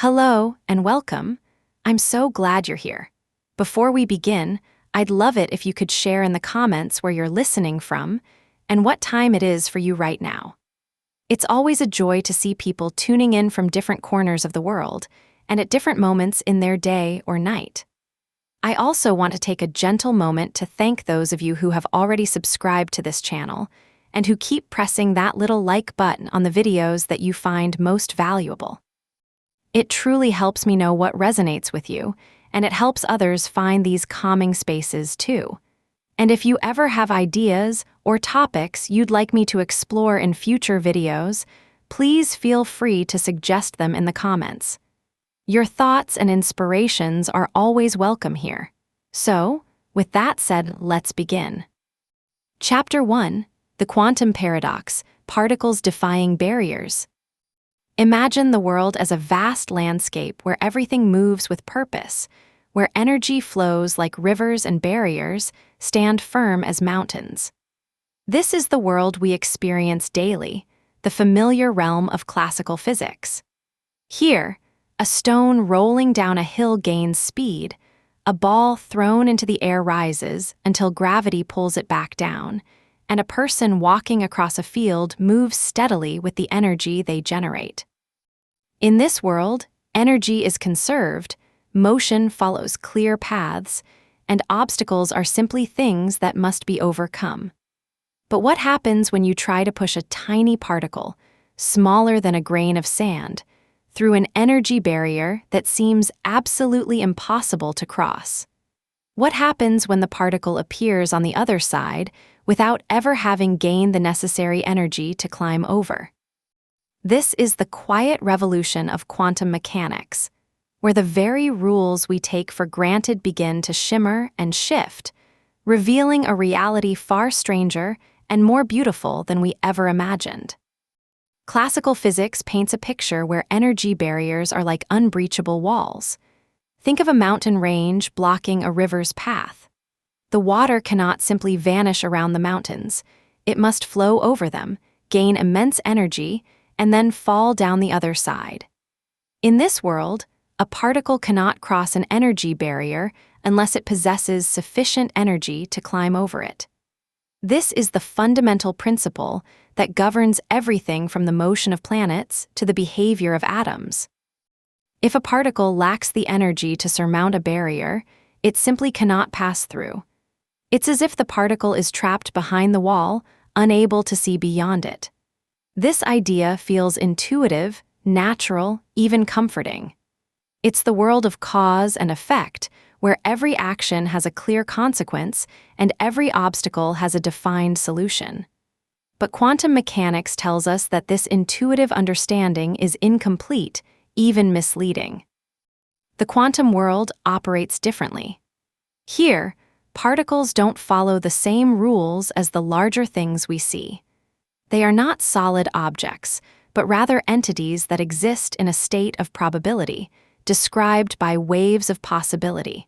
Hello and welcome. I'm so glad you're here. Before we begin, I'd love it if you could share in the comments where you're listening from and what time it is for you right now. It's always a joy to see people tuning in from different corners of the world and at different moments in their day or night. I also want to take a gentle moment to thank those of you who have already subscribed to this channel and who keep pressing that little like button on the videos that you find most valuable. It truly helps me know what resonates with you, and it helps others find these calming spaces too. And if you ever have ideas or topics you'd like me to explore in future videos, please feel free to suggest them in the comments. Your thoughts and inspirations are always welcome here. So, with that said, let's begin. Chapter 1: The Quantum Paradox, Particles Defying Barriers. Imagine the world as a vast landscape where everything moves with purpose, where energy flows like rivers and barriers stand firm as mountains. This is the world we experience daily, the familiar realm of classical physics. Here, a stone rolling down a hill gains speed, a ball thrown into the air rises until gravity pulls it back down, and a person walking across a field moves steadily with the energy they generate. In this world, energy is conserved, motion follows clear paths, and obstacles are simply things that must be overcome. But what happens when you try to push a tiny particle, smaller than a grain of sand, through an energy barrier that seems absolutely impossible to cross? What happens when the particle appears on the other side without ever having gained the necessary energy to climb over? This is the quiet revolution of quantum mechanics, where the very rules we take for granted begin to shimmer and shift, revealing a reality far stranger and more beautiful than we ever imagined. Classical physics paints a picture where energy barriers are like unbreachable walls. Think of a mountain range blocking a river's path. The water cannot simply vanish around the mountains. It must flow over them, gain immense energy, and then fall down the other side. In this world, a particle cannot cross an energy barrier unless it possesses sufficient energy to climb over it. This is the fundamental principle that governs everything from the motion of planets to the behavior of atoms. If a particle lacks the energy to surmount a barrier, it simply cannot pass through. It's as if the particle is trapped behind the wall, unable to see beyond it. This idea feels intuitive, natural, even comforting. It's the world of cause and effect, where every action has a clear consequence and every obstacle has a defined solution. But quantum mechanics tells us that this intuitive understanding is incomplete, even misleading. The quantum world operates differently. Here, particles don't follow the same rules as the larger things we see. They are not solid objects, but rather entities that exist in a state of probability, described by waves of possibility.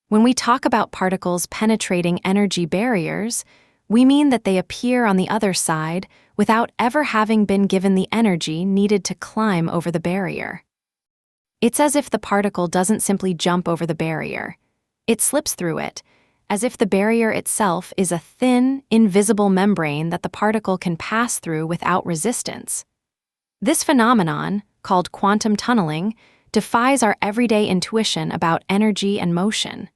When we talk about particles penetrating energy barriers, we mean that they appear on the other side without ever having been given the energy needed to climb over the barrier. It's as if the particle doesn't simply jump over the barrier. It slips through it, as if the barrier itself is a thin, invisible membrane that the particle can pass through without resistance. This phenomenon, called quantum tunneling, defies our everyday intuition about energy and motion.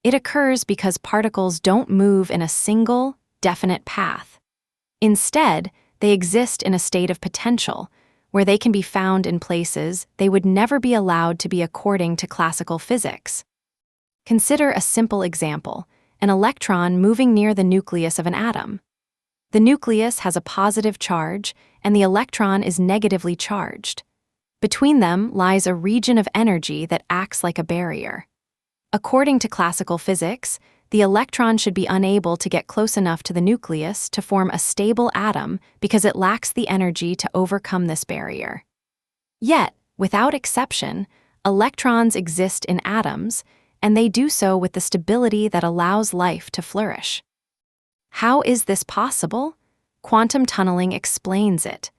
It occurs because particles don't move in a single, definite path. Instead, they exist in a state of potential, where they can be found in places they would never be allowed to be according to classical physics. Consider a simple example: an electron moving near the nucleus of an atom. The nucleus has a positive charge, and the electron is negatively charged. Between them lies a region of energy that acts like a barrier. According to classical physics, the electron should be unable to get close enough to the nucleus to form a stable atom because it lacks the energy to overcome this barrier. Yet, without exception, electrons exist in atoms, and they do so with the stability that allows life to flourish. How is this possible? Quantum tunneling explains it.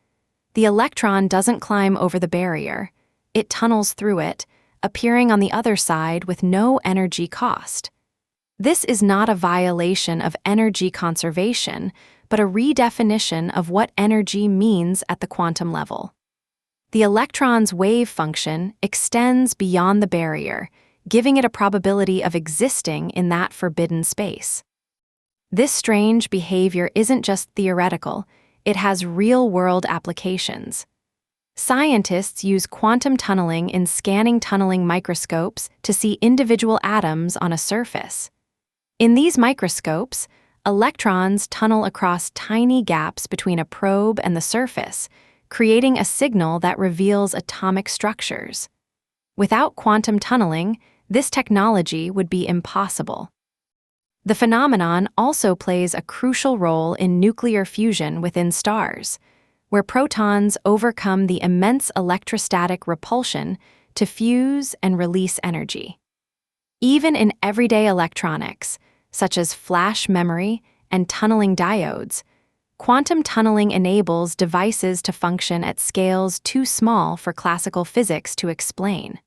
The electron doesn't climb over the barrier. it tunnels through it, appearing on the other side with no energy cost. This is not a violation of energy conservation, but a redefinition of what energy means at the quantum level. The electron's wave function extends beyond the barrier, giving it a probability of existing in that forbidden space. This strange behavior isn't just theoretical, it has real-world applications. Scientists use quantum tunneling in scanning tunneling microscopes to see individual atoms on a surface. In these microscopes, electrons tunnel across tiny gaps between a probe and the surface, creating a signal that reveals atomic structures. Without quantum tunneling, this technology would be impossible. The phenomenon also plays a crucial role in nuclear fusion within stars, where protons overcome the immense electrostatic repulsion to fuse and release energy. Even in everyday electronics, such as flash memory and tunneling diodes, quantum tunneling enables devices to function at scales too small for classical physics to explain.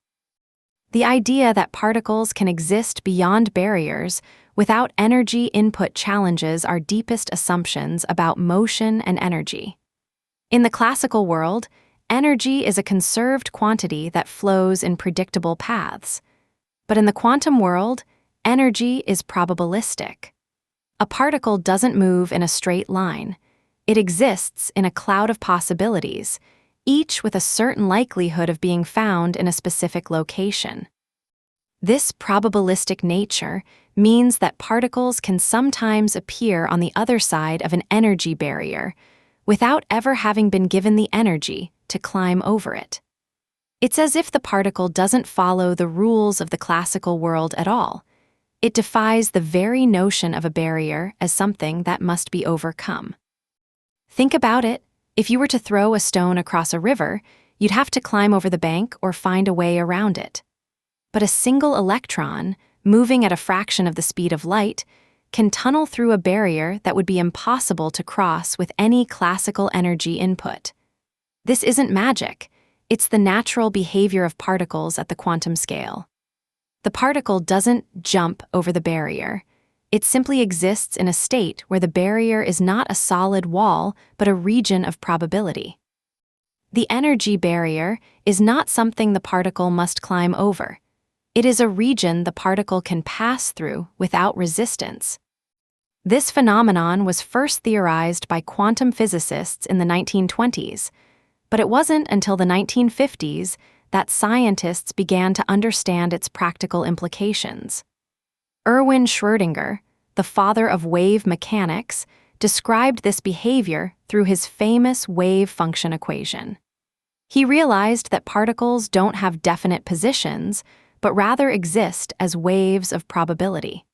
The idea that particles can exist beyond barriers without energy input challenges our deepest assumptions about motion and energy. In the classical world, energy is a conserved quantity that flows in predictable paths. But in the quantum world, energy is probabilistic. A particle doesn't move in a straight line. It exists in a cloud of possibilities, each with a certain likelihood of being found in a specific location. This probabilistic nature means that particles can sometimes appear on the other side of an energy barrier without ever having been given the energy to climb over it. It's as if the particle doesn't follow the rules of the classical world at all. It defies the very notion of a barrier as something that must be overcome. Think about it. If you were to throw a stone across a river, you'd have to climb over the bank or find a way around it. But a single electron, moving at a fraction of the speed of light, can tunnel through a barrier that would be impossible to cross with any classical energy input. This isn't magic, it's the natural behavior of particles at the quantum scale. The particle doesn't jump over the barrier. It simply exists in a state where the barrier is not a solid wall, but a region of probability. The energy barrier is not something the particle must climb over. It is a region the particle can pass through without resistance. This phenomenon was first theorized by quantum physicists in the 1920s, but it wasn't until the 1950s that scientists began to understand its practical implications. Erwin Schrödinger, the father of wave mechanics, described this behavior through his famous wave function equation. He realized that particles don't have definite positions, but rather exist as waves of probability.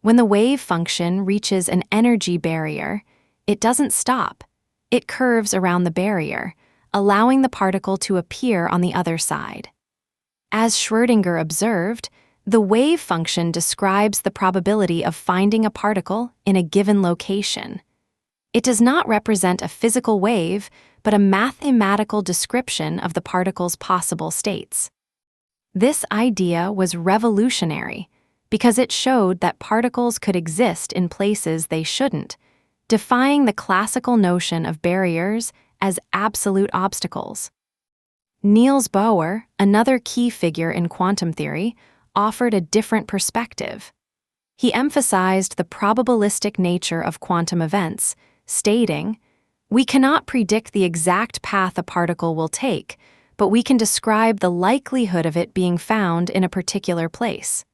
When the wave function reaches an energy barrier, it doesn't stop. It curves around the barrier, allowing the particle to appear on the other side. As Schrödinger observed, the wave function describes the probability of finding a particle in a given location. It does not represent a physical wave, but a mathematical description of the particle's possible states. This idea was revolutionary because it showed that particles could exist in places they shouldn't, defying the classical notion of barriers as absolute obstacles. Niels Bohr, another key figure in quantum theory, offered a different perspective. He emphasized the probabilistic nature of quantum events, stating, "We cannot predict the exact path a particle will take, but we can describe the likelihood of it being found in a particular place."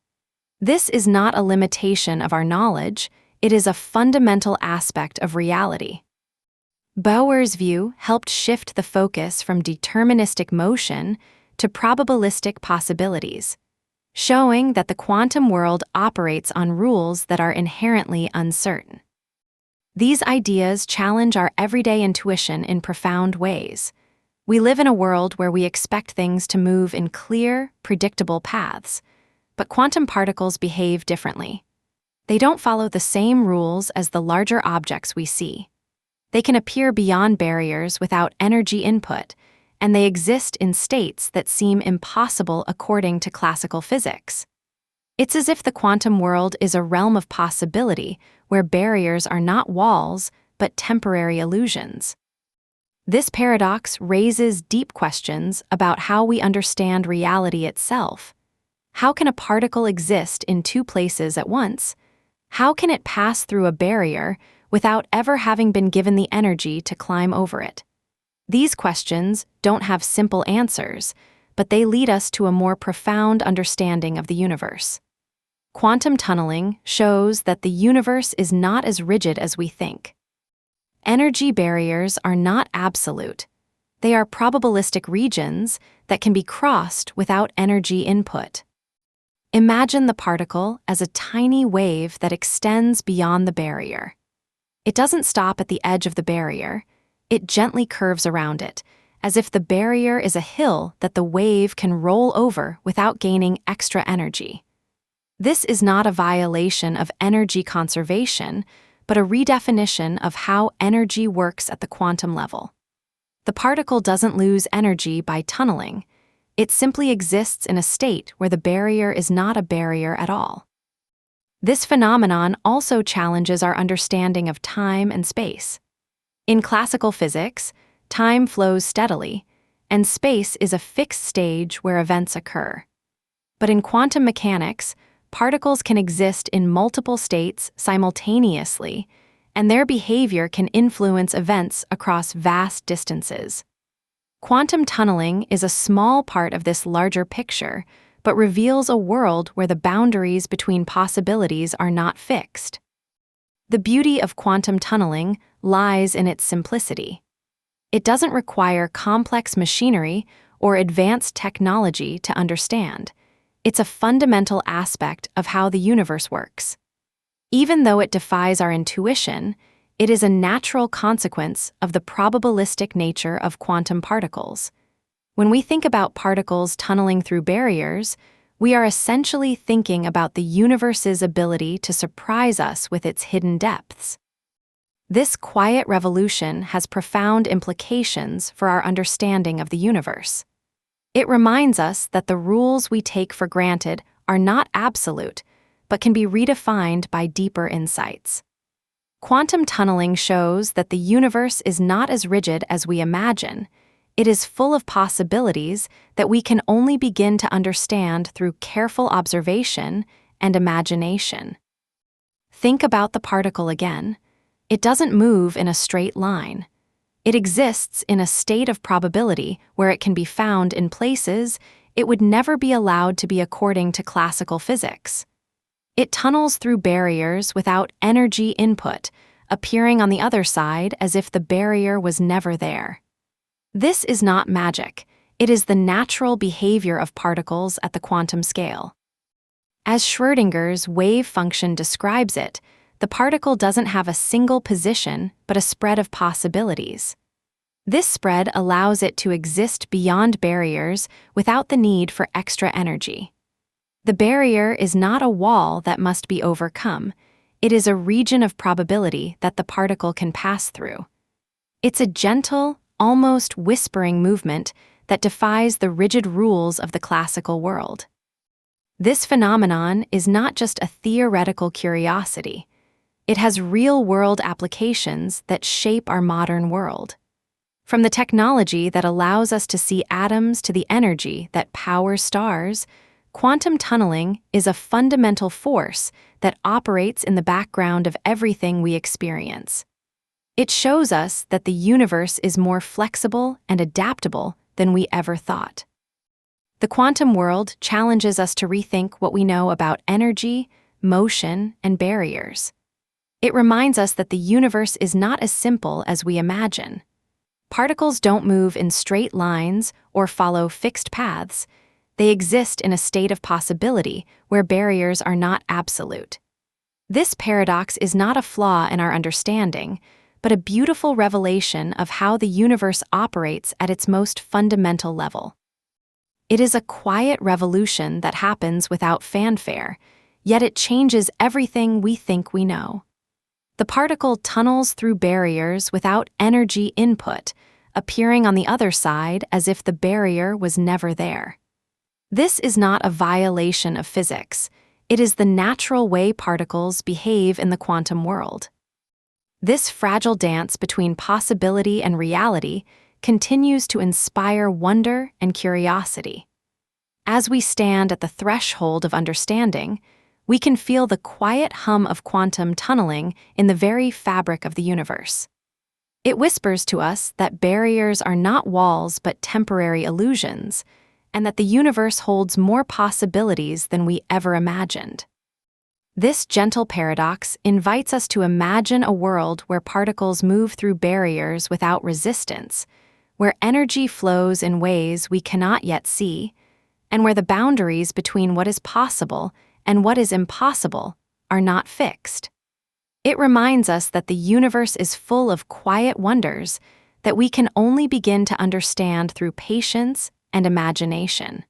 This is not a limitation of our knowledge, it is a fundamental aspect of reality. Bohr's view helped shift the focus from deterministic motion to probabilistic possibilities, showing that the quantum world operates on rules that are inherently uncertain. These ideas challenge our everyday intuition in profound ways. We live in a world where we expect things to move in clear, predictable paths, but quantum particles behave differently. They don't follow the same rules as the larger objects we see. They can appear beyond barriers without energy input, and they exist in states that seem impossible according to classical physics. It's as if the quantum world is a realm of possibility where barriers are not walls, but temporary illusions. This paradox raises deep questions about how we understand reality itself. How can a particle exist in two places at once? How can it pass through a barrier without ever having been given the energy to climb over it? These questions don't have simple answers, but they lead us to a more profound understanding of the universe. Quantum tunneling shows that the universe is not as rigid as we think. Energy barriers are not absolute. They are probabilistic regions that can be crossed without energy input. Imagine the particle as a tiny wave that extends beyond the barrier. It doesn't stop at the edge of the barrier. It gently curves around it, as if the barrier is a hill that the wave can roll over without gaining extra energy. This is not a violation of energy conservation, but a redefinition of how energy works at the quantum level. The particle doesn't lose energy by tunneling. It simply exists in a state where the barrier is not a barrier at all. This phenomenon also challenges our understanding of time and space. In classical physics, time flows steadily, and space is a fixed stage where events occur. But in quantum mechanics, particles can exist in multiple states simultaneously, and their behavior can influence events across vast distances. Quantum tunneling is a small part of this larger picture, but reveals a world where the boundaries between possibilities are not fixed. The beauty of quantum tunneling lies in its simplicity. It doesn't require complex machinery or advanced technology to understand. It's a fundamental aspect of how the universe works. Even though it defies our intuition, it is a natural consequence of the probabilistic nature of quantum particles. When we think about particles tunneling through barriers, we are essentially thinking about the universe's ability to surprise us with its hidden depths. This quiet revolution has profound implications for our understanding of the universe. It reminds us that the rules we take for granted are not absolute, but can be redefined by deeper insights. Quantum tunneling shows that the universe is not as rigid as we imagine. It is full of possibilities that we can only begin to understand through careful observation and imagination. Think about the particle again. It doesn't move in a straight line. It exists in a state of probability where it can be found in places it would never be allowed to be according to classical physics. It tunnels through barriers without energy input, appearing on the other side as if the barrier was never there. This is not magic. It is the natural behavior of particles at the quantum scale. As Schrödinger's wave function describes it, the particle doesn't have a single position but a spread of possibilities. This spread allows it to exist beyond barriers without the need for extra energy. The barrier is not a wall that must be overcome. It is a region of probability that the particle can pass through. It's a gentle, almost whispering movement that defies the rigid rules of the classical world. This phenomenon is not just a theoretical curiosity. It has real-world applications that shape our modern world. From the technology that allows us to see atoms to the energy that powers stars, quantum tunneling is a fundamental force that operates in the background of everything we experience. It shows us that the universe is more flexible and adaptable than we ever thought. The quantum world challenges us to rethink what we know about energy, motion, and barriers. It reminds us that the universe is not as simple as we imagine. Particles don't move in straight lines or follow fixed paths. They exist in a state of possibility where barriers are not absolute. This paradox is not a flaw in our understanding, but a beautiful revelation of how the universe operates at its most fundamental level. It is a quiet revolution that happens without fanfare, yet it changes everything we think we know. The particle tunnels through barriers without energy input, appearing on the other side as if the barrier was never there. This is not a violation of physics. It is the natural way particles behave in the quantum world. This fragile dance between possibility and reality continues to inspire wonder and curiosity. As we stand at the threshold of understanding, we can feel the quiet hum of quantum tunneling in the very fabric of the universe. It whispers to us that barriers are not walls but temporary illusions, and that the universe holds more possibilities than we ever imagined. This gentle paradox invites us to imagine a world where particles move through barriers without resistance, where energy flows in ways we cannot yet see, and where the boundaries between what is possible and what is impossible are not fixed. It reminds us that the universe is full of quiet wonders that we can only begin to understand through patience and imagination.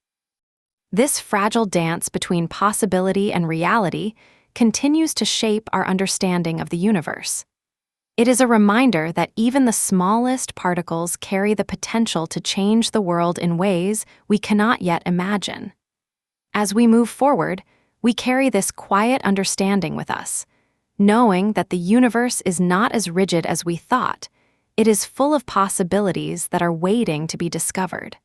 This fragile dance between possibility and reality continues to shape our understanding of the universe. It is a reminder that even the smallest particles carry the potential to change the world in ways we cannot yet imagine. As we move forward, we carry this quiet understanding with us, knowing that the universe is not as rigid as we thought. It is full of possibilities that are waiting to be discovered.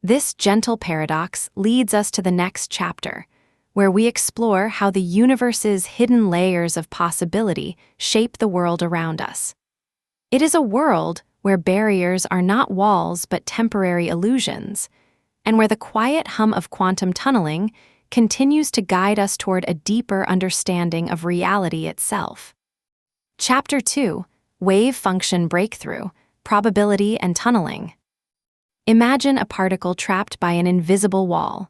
This gentle paradox leads us to the next chapter, where we explore how the universe's hidden layers of possibility shape the world around us. It is a world where barriers are not walls but temporary illusions, and where the quiet hum of quantum tunneling continues to guide us toward a deeper understanding of reality itself. Chapter 2: Wave Function Breakthrough, Probability and Tunneling. Imagine a particle trapped by an invisible wall.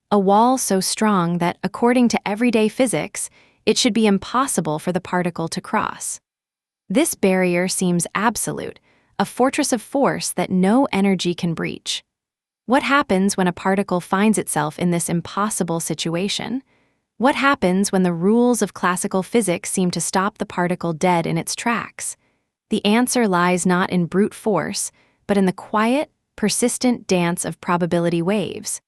A wall so strong that, according to everyday physics, it should be impossible for the particle to cross. This barrier seems absolute, a fortress of force that no energy can breach. What happens when a particle finds itself in this impossible situation? What happens when the rules of classical physics seem to stop the particle dead in its tracks? The answer lies not in brute force, but in the quiet, persistent dance of probability waves.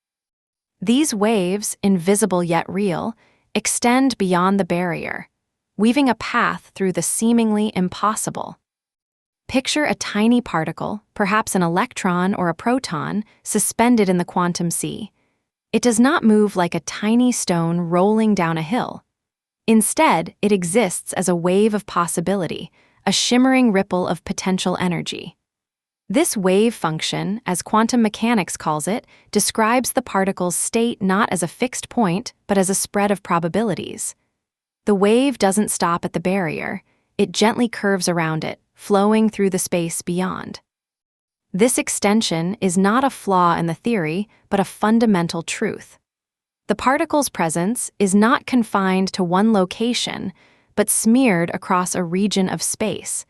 These waves, invisible yet real, extend beyond the barrier, weaving a path through the seemingly impossible. Picture a tiny particle, perhaps an electron or a proton, suspended in the quantum sea. It does not move like a tiny stone rolling down a hill. Instead, it exists as a wave of possibility, a shimmering ripple of potential energy. This wave function, as quantum mechanics calls it, describes the particle's state not as a fixed point, but as a spread of probabilities. The wave doesn't stop at the barrier, it gently curves around it, flowing through the space beyond. This extension is not a flaw in the theory, but a fundamental truth. The particle's presence is not confined to one location, but smeared across a region of space,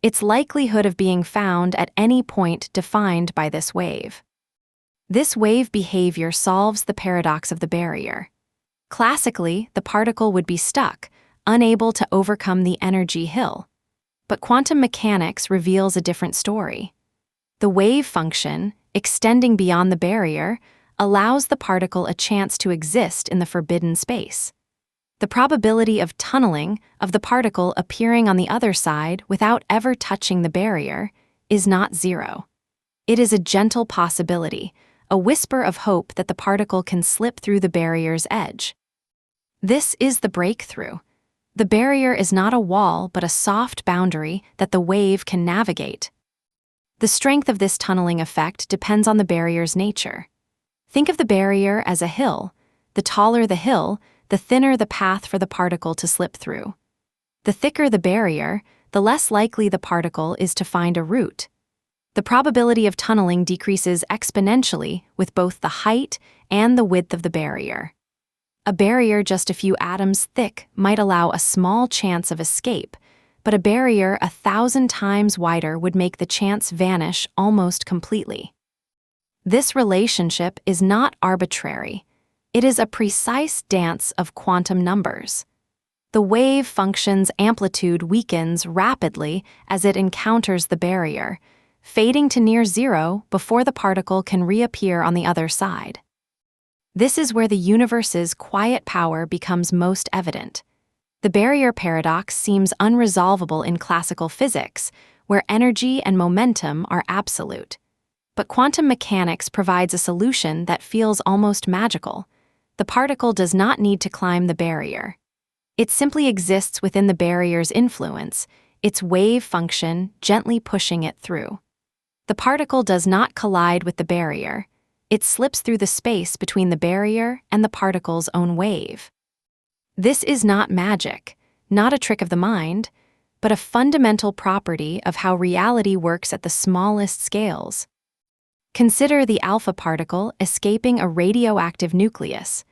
its likelihood of being found at any point defined by this wave. This wave behavior solves the paradox of the barrier. Classically, the particle would be stuck, unable to overcome the energy hill. But quantum mechanics reveals a different story. The wave function, extending beyond the barrier, allows the particle a chance to exist in the forbidden space. The probability of tunneling, of the particle appearing on the other side without ever touching the barrier, is not zero. It is a gentle possibility, a whisper of hope that the particle can slip through the barrier's edge. This is the breakthrough. The barrier is not a wall but a soft boundary that the wave can navigate. The strength of this tunneling effect depends on the barrier's nature. Think of the barrier as a hill. The taller the hill, the thinner the path for the particle to slip through. The thicker the barrier, the less likely the particle is to find a route. The probability of tunneling decreases exponentially with both the height and the width of the barrier. A barrier just a few atoms thick might allow a small chance of escape, but a barrier 1,000 times wider would make the chance vanish almost completely. This relationship is not arbitrary. It is a precise dance of quantum numbers. The wave function's amplitude weakens rapidly as it encounters the barrier, fading to near zero before the particle can reappear on the other side. This is where the universe's quiet power becomes most evident. The barrier paradox seems unresolvable in classical physics, where energy and momentum are absolute. But quantum mechanics provides a solution that feels almost magical. The particle does not need to climb the barrier. It simply exists within the barrier's influence, its wave function gently pushing it through. The particle does not collide with the barrier. It slips through the space between the barrier and the particle's own wave. This is not magic, not a trick of the mind, but a fundamental property of how reality works at the smallest scales. Consider the alpha particle escaping a radioactive nucleus.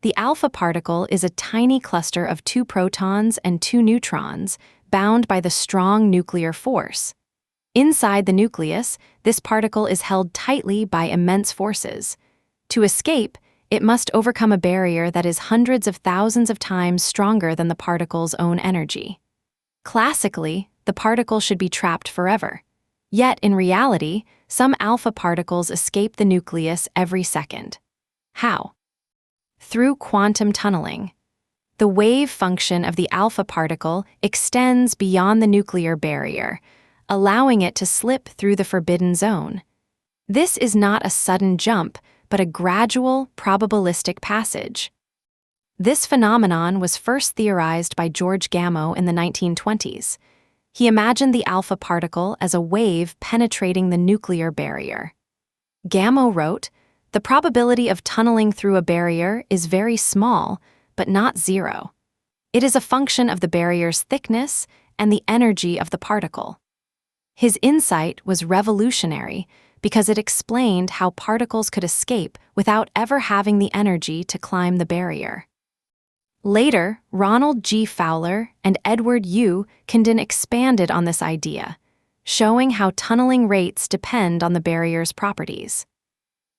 The alpha particle is a tiny cluster of 2 protons and 2 neutrons bound by the strong nuclear force. Inside the nucleus, this particle is held tightly by immense forces. To escape, it must overcome a barrier that is hundreds of thousands of times stronger than the particle's own energy. Classically, the particle should be trapped forever. Yet, in reality, some alpha particles escape the nucleus every second. How? Through quantum tunneling. The wave function of the alpha particle extends beyond the nuclear barrier, allowing it to slip through the forbidden zone. This is not a sudden jump, but a gradual, probabilistic passage. This phenomenon was first theorized by George Gamow in the 1920s. He imagined the alpha particle as a wave penetrating the nuclear barrier. Gamow wrote, "The probability of tunneling through a barrier is very small, but not zero. It is a function of the barrier's thickness and the energy of the particle." His insight was revolutionary because it explained how particles could escape without ever having the energy to climb the barrier. Later, Ronald G. Fowler and Edward U. Condon expanded on this idea, showing how tunneling rates depend on the barrier's properties.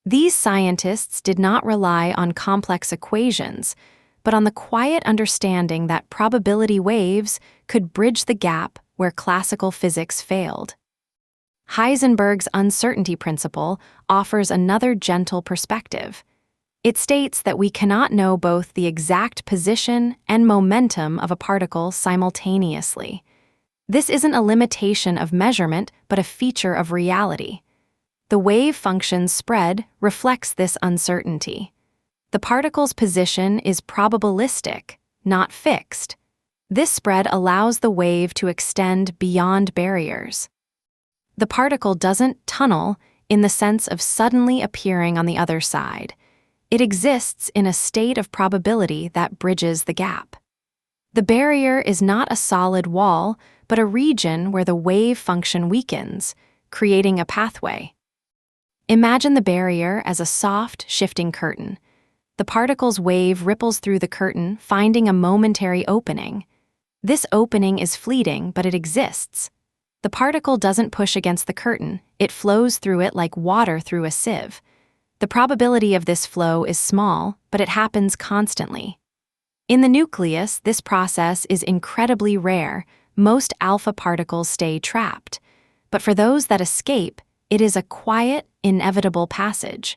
These scientists did not rely on complex equations, but on the quiet understanding that probability waves could bridge the gap where classical physics failed. Heisenberg's uncertainty principle offers another gentle perspective. It states that we cannot know both the exact position and momentum of a particle simultaneously. This isn't a limitation of measurement, but a feature of reality. The wave function's spread reflects this uncertainty. The particle's position is probabilistic, not fixed. This spread allows the wave to extend beyond barriers. The particle doesn't tunnel in the sense of suddenly appearing on the other side. It exists in a state of probability that bridges the gap. The barrier is not a solid wall, but a region where the wave function weakens, creating a pathway. Imagine the barrier as a soft, shifting curtain. The particle's wave ripples through the curtain, finding a momentary opening. This opening is fleeting, but it exists. The particle doesn't push against the curtain, it flows through it like water through a sieve. The probability of this flow is small, but it happens constantly. In the nucleus, this process is incredibly rare. Most alpha particles stay trapped. But for those that escape, it is a quiet, inevitable passage.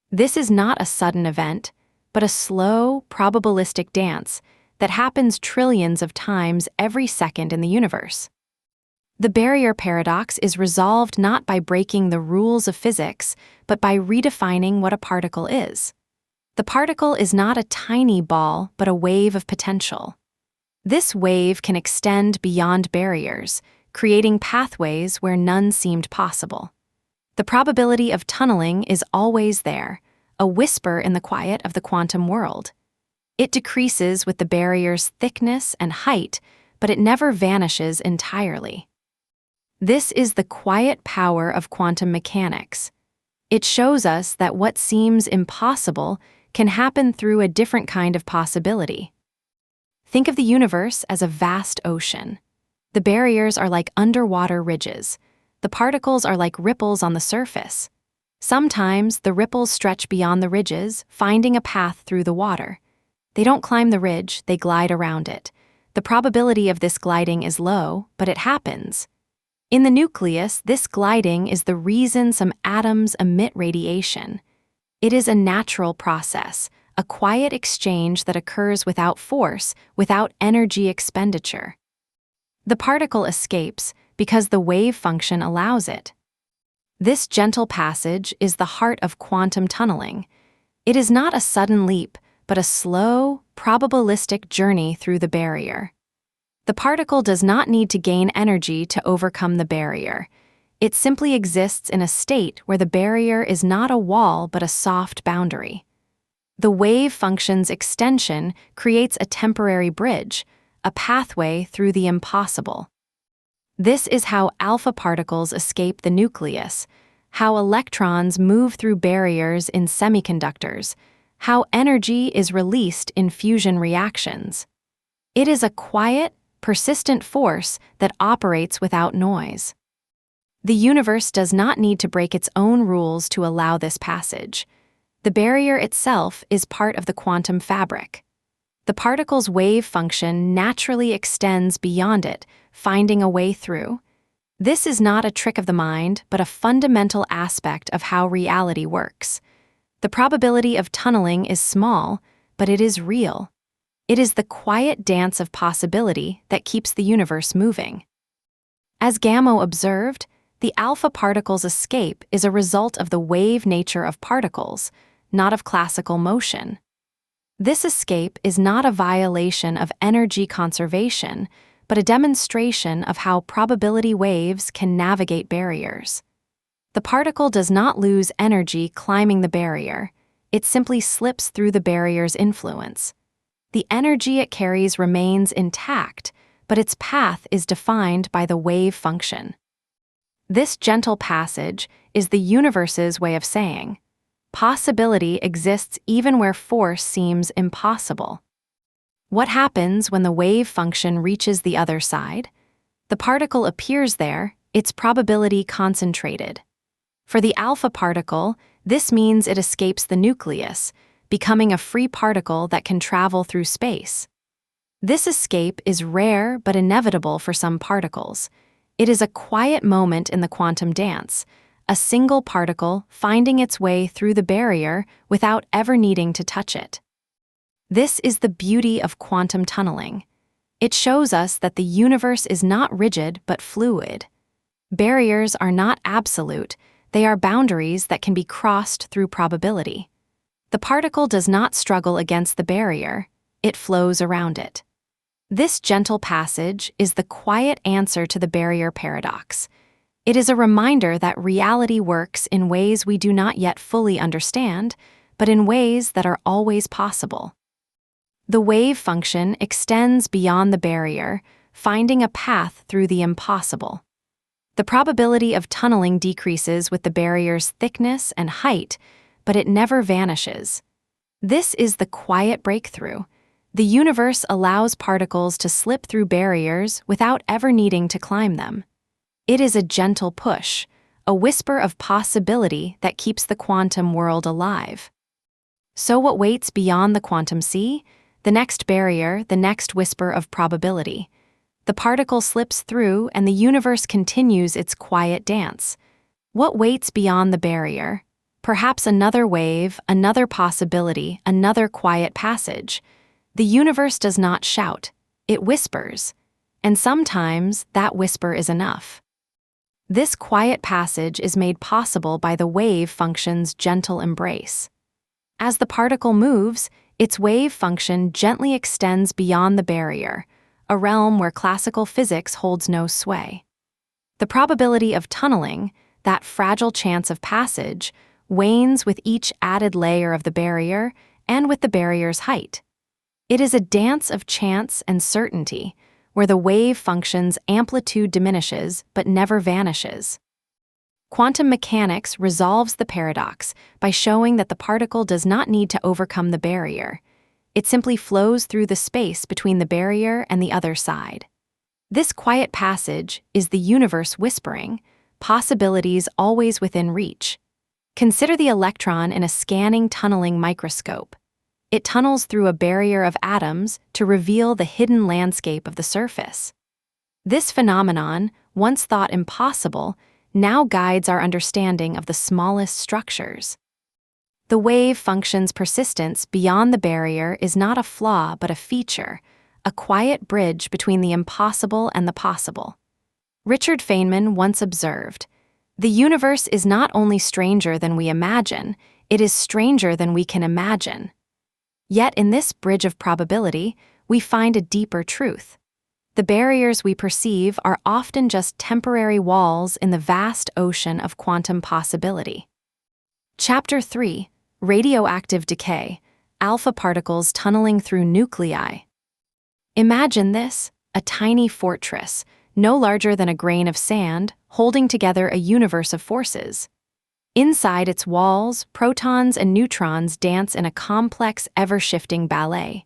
This is not a sudden event, but a slow, probabilistic dance that happens trillions of times every second in the universe. The barrier paradox is resolved not by breaking the rules of physics, but by redefining what a particle is. The particle is not a tiny ball, but a wave of potential. This wave can extend beyond barriers, creating pathways where none seemed possible. The probability of tunneling is always there, a whisper in the quiet of the quantum world. It decreases with the barrier's thickness and height, but it never vanishes entirely. This is the quiet power of quantum mechanics. It shows us that what seems impossible can happen through a different kind of possibility. Think of the universe as a vast ocean. The barriers are like underwater ridges. The particles are like ripples on the surface. Sometimes the ripples stretch beyond the ridges, finding a path through the water. They don't climb the ridge, they glide around it. The probability of this gliding is low, but it happens. In the nucleus, this gliding is the reason some atoms emit radiation. It is a natural process, a quiet exchange that occurs without force, without energy expenditure. The particle escapes because the wave function allows it. This gentle passage is the heart of quantum tunneling. It is not a sudden leap, but a slow, probabilistic journey through the barrier. The particle does not need to gain energy to overcome the barrier. It simply exists in a state where the barrier is not a wall but a soft boundary. The wave function's extension creates a temporary bridge, a pathway through the impossible. This is how alpha particles escape the nucleus, how electrons move through barriers in semiconductors, how energy is released in fusion reactions. It is a quiet, persistent force that operates without noise. The universe does not need to break its own rules to allow this passage. The barrier itself is part of the quantum fabric. The particle's wave function naturally extends beyond it, finding a way through. This is not a trick of the mind, but a fundamental aspect of how reality works. The probability of tunneling is small, but it is real. It is the quiet dance of possibility that keeps the universe moving. As Gamow observed, the alpha particle's escape is a result of the wave nature of particles, not of classical motion. This escape is not a violation of energy conservation, but a demonstration of how probability waves can navigate barriers. The particle does not lose energy climbing the barrier. It simply slips through the barrier's influence. The energy it carries remains intact, but its path is defined by the wave function. This gentle passage is the universe's way of saying, possibility exists even where force seems impossible. What happens when the wave function reaches the other side? The particle appears there, its probability concentrated. For the alpha particle, this means it escapes the nucleus, becoming a free particle that can travel through space. This escape is rare but inevitable for some particles. It is a quiet moment in the quantum dance, a single particle finding its way through the barrier without ever needing to touch it. This is the beauty of quantum tunneling. It shows us that the universe is not rigid but fluid. Barriers are not absolute, they are boundaries that can be crossed through probability. The particle does not struggle against the barrier, it flows around it. This gentle passage is the quiet answer to the barrier paradox. It is a reminder that reality works in ways we do not yet fully understand, but in ways that are always possible. The wave function extends beyond the barrier, finding a path through the impossible. The probability of tunneling decreases with the barrier's thickness and height, but it never vanishes. This is the quiet breakthrough. The universe allows particles to slip through barriers without ever needing to climb them. It is a gentle push, a whisper of possibility that keeps the quantum world alive. So what waits beyond the quantum sea? The next barrier, the next whisper of probability. The particle slips through and the universe continues its quiet dance. What waits beyond the barrier? Perhaps another wave, another possibility, another quiet passage. The universe does not shout, it whispers, and sometimes that whisper is enough. This quiet passage is made possible by the wave function's gentle embrace. As the particle moves, its wave function gently extends beyond the barrier, a realm where classical physics holds no sway. The probability of tunneling, that fragile chance of passage, wanes with each added layer of the barrier and with the barrier's height. It is a dance of chance and certainty, where the wave function's amplitude diminishes but never vanishes. Quantum mechanics resolves the paradox by showing that the particle does not need to overcome the barrier. It simply flows through the space between the barrier and the other side. This quiet passage is the universe whispering, possibilities always within reach. Consider the electron in a scanning tunneling microscope. It tunnels through a barrier of atoms to reveal the hidden landscape of the surface. This phenomenon, once thought impossible, now guides our understanding of the smallest structures. The wave function's persistence beyond the barrier is not a flaw but a feature, a quiet bridge between the impossible and the possible. Richard Feynman once observed, "The universe is not only stranger than we imagine, it is stranger than we can imagine." Yet in this bridge of probability, we find a deeper truth. The barriers we perceive are often just temporary walls in the vast ocean of quantum possibility. Chapter 3: Radioactive Decay, Alpha Particles Tunneling Through Nuclei. Imagine this, a tiny fortress, no larger than a grain of sand, holding together a universe of forces. Inside its walls, protons and neutrons dance in a complex, ever-shifting ballet.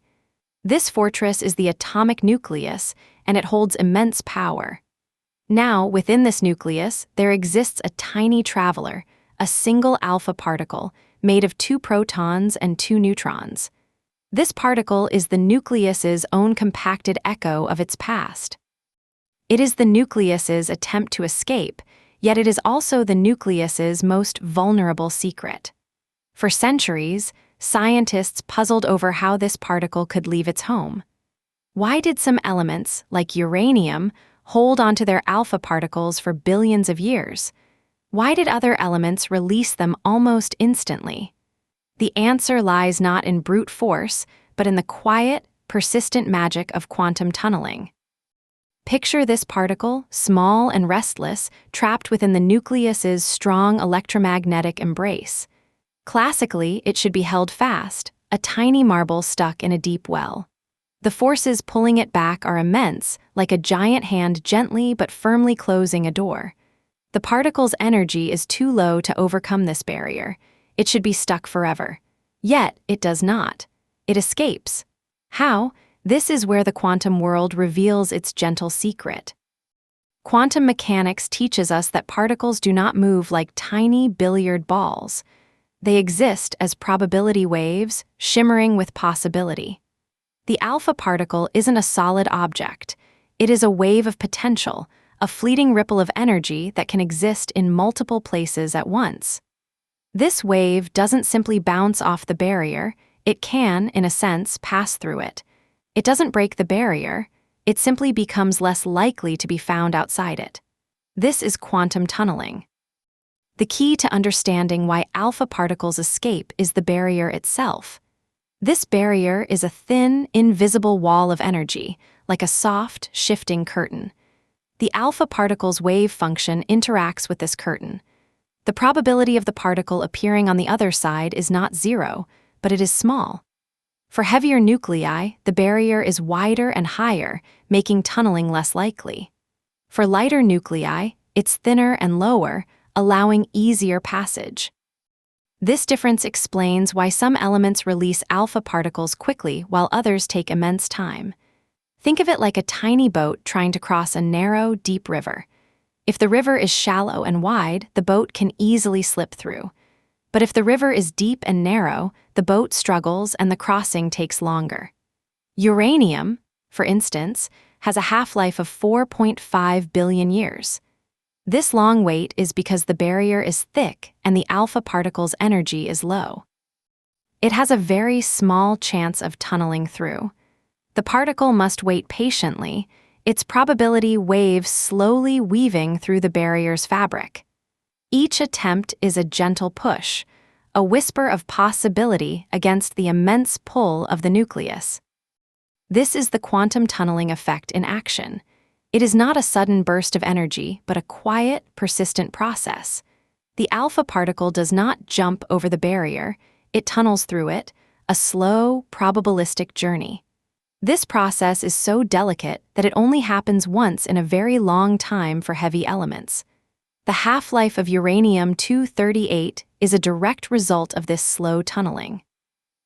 This fortress is the atomic nucleus, and it holds immense power. Now, within this nucleus, there exists a tiny traveler, a single alpha particle, made of 2 protons and 2 neutrons. This particle is the nucleus's own compacted echo of its past. It is the nucleus's attempt to escape, yet it is also the nucleus's most vulnerable secret. For centuries, scientists puzzled over how this particle could leave its home. Why did some elements, like uranium, hold onto their alpha particles for billions of years? Why did other elements release them almost instantly? The answer lies not in brute force, but in the quiet, persistent magic of quantum tunneling. Picture this particle, small and restless, trapped within the nucleus's strong electromagnetic embrace. Classically, it should be held fast, a tiny marble stuck in a deep well. The forces pulling it back are immense, like a giant hand gently but firmly closing a door. The particle's energy is too low to overcome this barrier. It should be stuck forever. Yet, it does not. It escapes. How? This is where the quantum world reveals its gentle secret. Quantum mechanics teaches us that particles do not move like tiny billiard balls. They exist as probability waves, shimmering with possibility. The alpha particle isn't a solid object. It is a wave of potential, a fleeting ripple of energy that can exist in multiple places at once. This wave doesn't simply bounce off the barrier, it can, in a sense, pass through it. It doesn't break the barrier, it simply becomes less likely to be found outside it. This is quantum tunneling. The key to understanding why alpha particles escape is the barrier itself. This barrier is a thin, invisible wall of energy, like a soft, shifting curtain. The alpha particle's wave function interacts with this curtain. The probability of the particle appearing on the other side is not zero, but it is small. For heavier nuclei, the barrier is wider and higher, making tunneling less likely. For lighter nuclei, it's thinner and lower, allowing easier passage. This difference explains why some elements release alpha particles quickly while others take immense time. Think of it like a tiny boat trying to cross a narrow, deep river. If the river is shallow and wide, the boat can easily slip through. But if the river is deep and narrow, the boat struggles and the crossing takes longer. Uranium, for instance, has a half-life of 4.5 billion years. This long wait is because the barrier is thick and the alpha particle's energy is low. It has a very small chance of tunneling through. The particle must wait patiently, its probability waves slowly weaving through the barrier's fabric. Each attempt is a gentle push, a whisper of possibility against the immense pull of the nucleus. This is the quantum tunneling effect in action. It is not a sudden burst of energy, but a quiet, persistent process. The alpha particle does not jump over the barrier, it tunnels through it, a slow, probabilistic journey. This process is so delicate that it only happens once in a very long time for heavy elements. The half-life of uranium-238 is a direct result of this slow tunneling.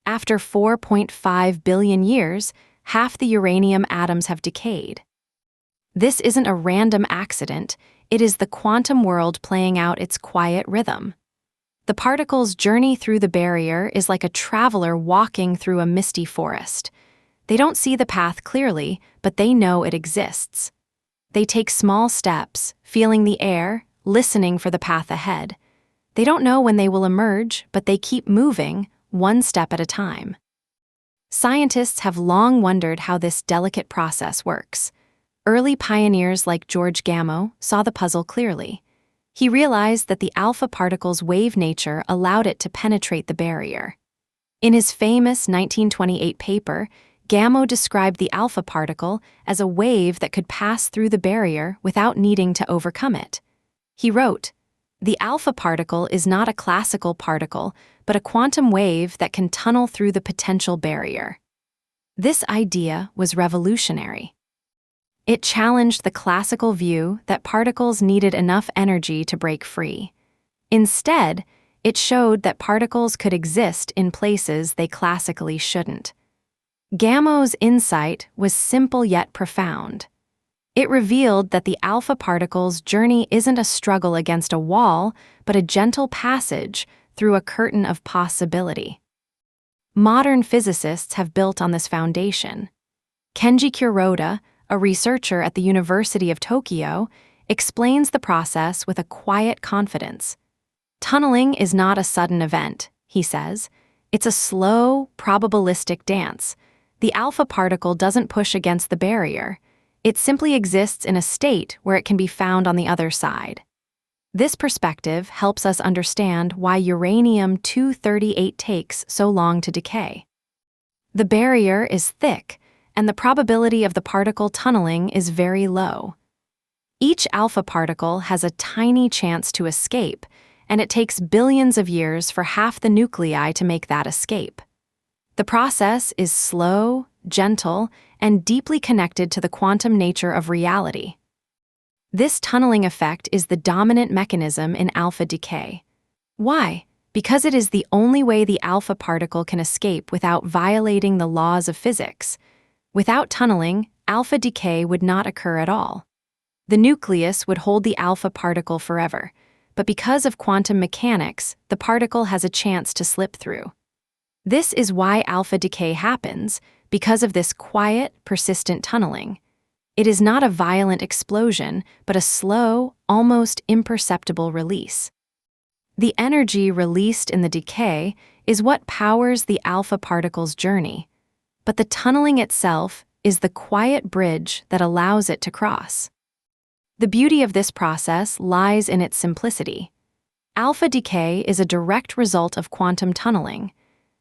After 4.5 billion years, half the uranium atoms have decayed. This isn't a random accident, it is the quantum world playing out its quiet rhythm. The particle's journey through the barrier is like a traveler walking through a misty forest. They don't see the path clearly, but they know it exists. They take small steps, feeling the air, listening for the path ahead. They don't know when they will emerge, but they keep moving, one step at a time. Scientists have long wondered how this delicate process works. Early pioneers like George Gamow saw the puzzle clearly. He realized that the alpha particle's wave nature allowed it to penetrate the barrier. In his famous 1928 paper, Gamow described the alpha particle as a wave that could pass through the barrier without needing to overcome it. He wrote, "The alpha particle is not a classical particle, but a quantum wave that can tunnel through the potential barrier." This idea was revolutionary. It challenged the classical view that particles needed enough energy to break free. Instead, it showed that particles could exist in places they classically shouldn't. Gamow's insight was simple yet profound. It revealed that the alpha particle's journey isn't a struggle against a wall, but a gentle passage through a curtain of possibility. Modern physicists have built on this foundation. Kenji Kuroda, a researcher at the University of Tokyo, explains the process with a quiet confidence. "Tunneling is not a sudden event," he says. "It's a slow, probabilistic dance. The alpha particle doesn't push against the barrier. It simply exists in a state where it can be found on the other side." This perspective helps us understand why uranium-238 takes so long to decay. The barrier is thick, and the probability of the particle tunneling is very low. Each alpha particle has a tiny chance to escape, and it takes billions of years for half the nuclei to make that escape. The process is slow, gentle, and deeply connected to the quantum nature of reality. This tunneling effect is the dominant mechanism in alpha decay. Why? Because it is the only way the alpha particle can escape without violating the laws of physics. Without tunneling, alpha decay would not occur at all. The nucleus would hold the alpha particle forever, but because of quantum mechanics, the particle has a chance to slip through. This is why alpha decay happens, because of this quiet, persistent tunneling. It is not a violent explosion, but a slow, almost imperceptible release. The energy released in the decay is what powers the alpha particle's journey, but the tunneling itself is the quiet bridge that allows it to cross. The beauty of this process lies in its simplicity. Alpha decay is a direct result of quantum tunneling.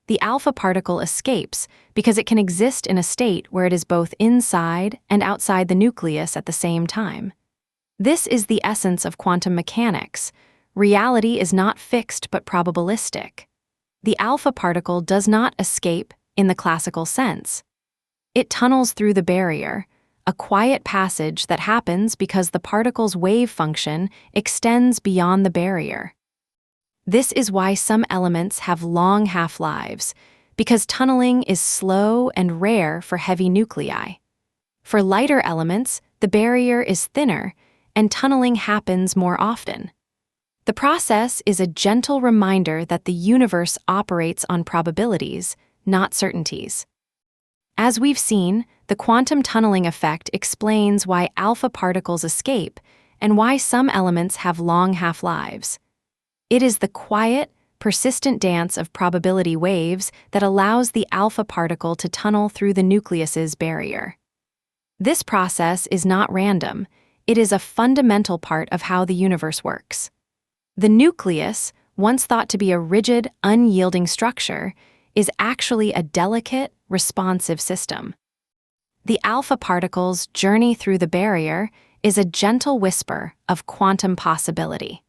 The alpha particle escapes because it can exist in a state where it is both inside and outside the nucleus at the same time. This is the essence of quantum mechanics. Reality is not fixed but probabilistic. The alpha particle does not escape in the classical sense. It tunnels through the barrier, a quiet passage that happens because the particle's wave function extends beyond the barrier. This is why some elements have long half-lives, because tunneling is slow and rare for heavy nuclei. For lighter elements, the barrier is thinner, and tunneling happens more often. The process is a gentle reminder that the universe operates on probabilities, not certainties. As we've seen, the quantum tunneling effect explains why alpha particles escape and why some elements have long half-lives. It is the quiet, persistent dance of probability waves that allows the alpha particle to tunnel through the nucleus's barrier. This process is not random. It is a fundamental part of how the universe works. The nucleus, once thought to be a rigid, unyielding structure, is actually a delicate, responsive system. The alpha particle's journey through the barrier is a gentle whisper of quantum possibility.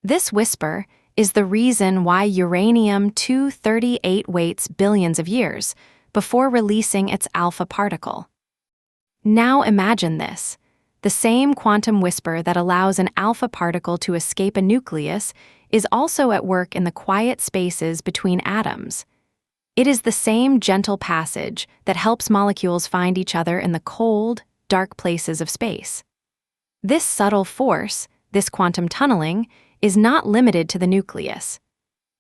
This whisper is the reason why uranium-238 waits billions of years before releasing its alpha particle. Now imagine this. The same quantum whisper that allows an alpha particle to escape a nucleus is also at work in the quiet spaces between atoms. It is the same gentle passage that helps molecules find each other in the cold, dark places of space. This subtle force, this quantum tunneling, is not limited to the nucleus.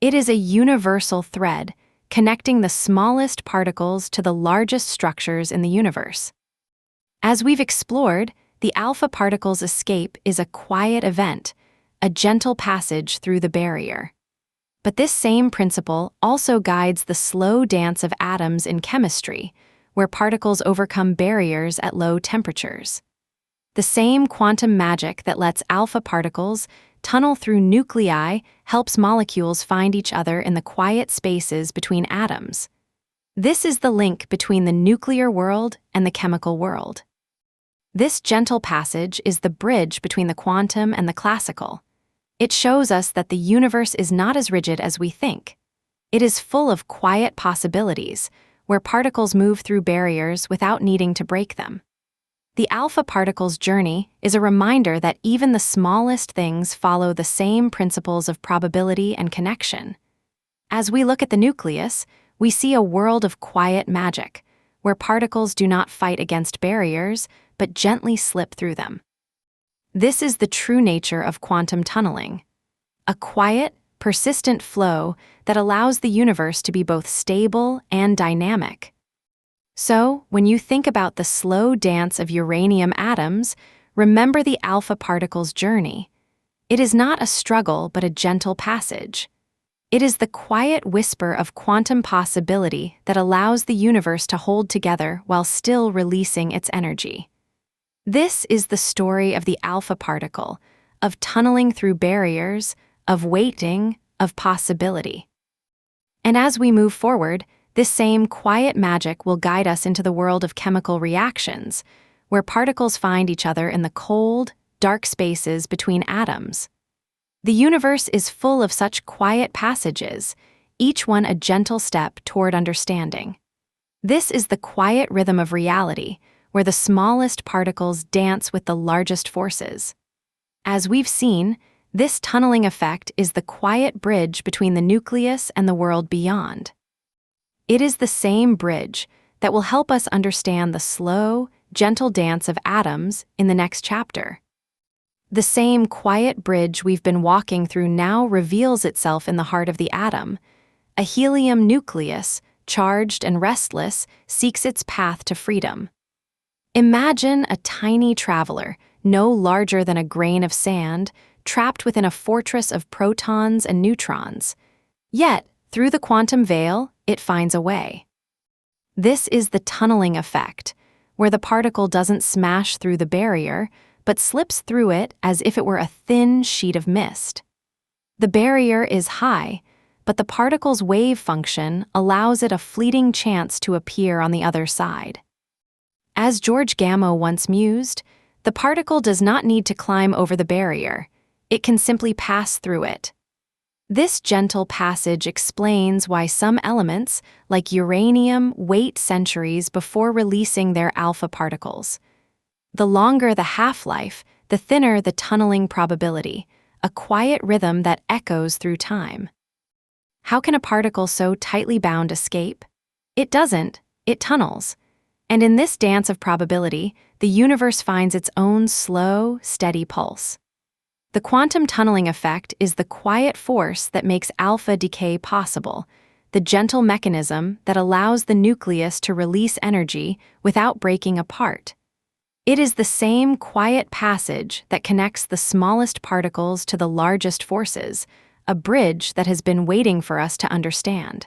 It is a universal thread connecting the smallest particles to the largest structures in the universe. As we've explored, the alpha particle's escape is a quiet event, a gentle passage through the barrier. But this same principle also guides the slow dance of atoms in chemistry, where particles overcome barriers at low temperatures. The same quantum magic that lets alpha particles tunnel through nuclei helps molecules find each other in the quiet spaces between atoms. This is the link between the nuclear world and the chemical world. This gentle passage is the bridge between the quantum and the classical. It shows us that the universe is not as rigid as we think. It is full of quiet possibilities, where particles move through barriers without needing to break them. The alpha particle's journey is a reminder that even the smallest things follow the same principles of probability and connection. As we look at the nucleus, we see a world of quiet magic, where particles do not fight against barriers, but gently slip through them. This is the true nature of quantum tunneling, a quiet, persistent flow that allows the universe to be both stable and dynamic. So, when you think about the slow dance of uranium atoms, remember the alpha particle's journey. It is not a struggle but a gentle passage. It is the quiet whisper of quantum possibility that allows the universe to hold together while still releasing its energy. This is the story of the alpha particle, of tunneling through barriers, of waiting, of possibility. And as we move forward, this same quiet magic will guide us into the world of chemical reactions, where particles find each other in the cold, dark spaces between atoms. The universe is full of such quiet passages, each one a gentle step toward understanding. This is the quiet rhythm of reality, where the smallest particles dance with the largest forces. As we've seen, this tunneling effect is the quiet bridge between the nucleus and the world beyond. It is the same bridge that will help us understand the slow, gentle dance of atoms in the next chapter. The same quiet bridge we've been walking through now reveals itself in the heart of the atom. A helium nucleus, charged and restless, seeks its path to freedom. Imagine a tiny traveler, no larger than a grain of sand, trapped within a fortress of protons and neutrons. Yet, through the quantum veil, it finds a way. This is the tunneling effect, where the particle doesn't smash through the barrier, but slips through it as if it were a thin sheet of mist. The barrier is high, but the particle's wave function allows it a fleeting chance to appear on the other side. As George Gamow once mused, the particle does not need to climb over the barrier. It can simply pass through it. This gentle passage explains why some elements, like uranium, wait centuries before releasing their alpha particles. The longer the half-life, the thinner the tunneling probability, a quiet rhythm that echoes through time. How can a particle so tightly bound escape? It doesn't, it tunnels. And in this dance of probability, the universe finds its own slow, steady pulse. The quantum tunneling effect is the quiet force that makes alpha decay possible, the gentle mechanism that allows the nucleus to release energy without breaking apart. It is the same quiet passage that connects the smallest particles to the largest forces, a bridge that has been waiting for us to understand.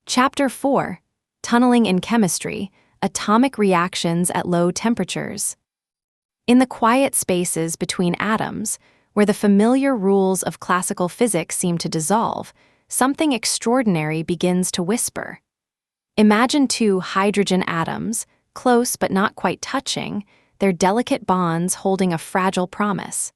Chapter 4: Tunneling in Chemistry, Atomic Reactions at Low Temperatures. In the quiet spaces between atoms, where the familiar rules of classical physics seem to dissolve, something extraordinary begins to whisper. Imagine two hydrogen atoms, close but not quite touching, their delicate bonds holding a fragile promise.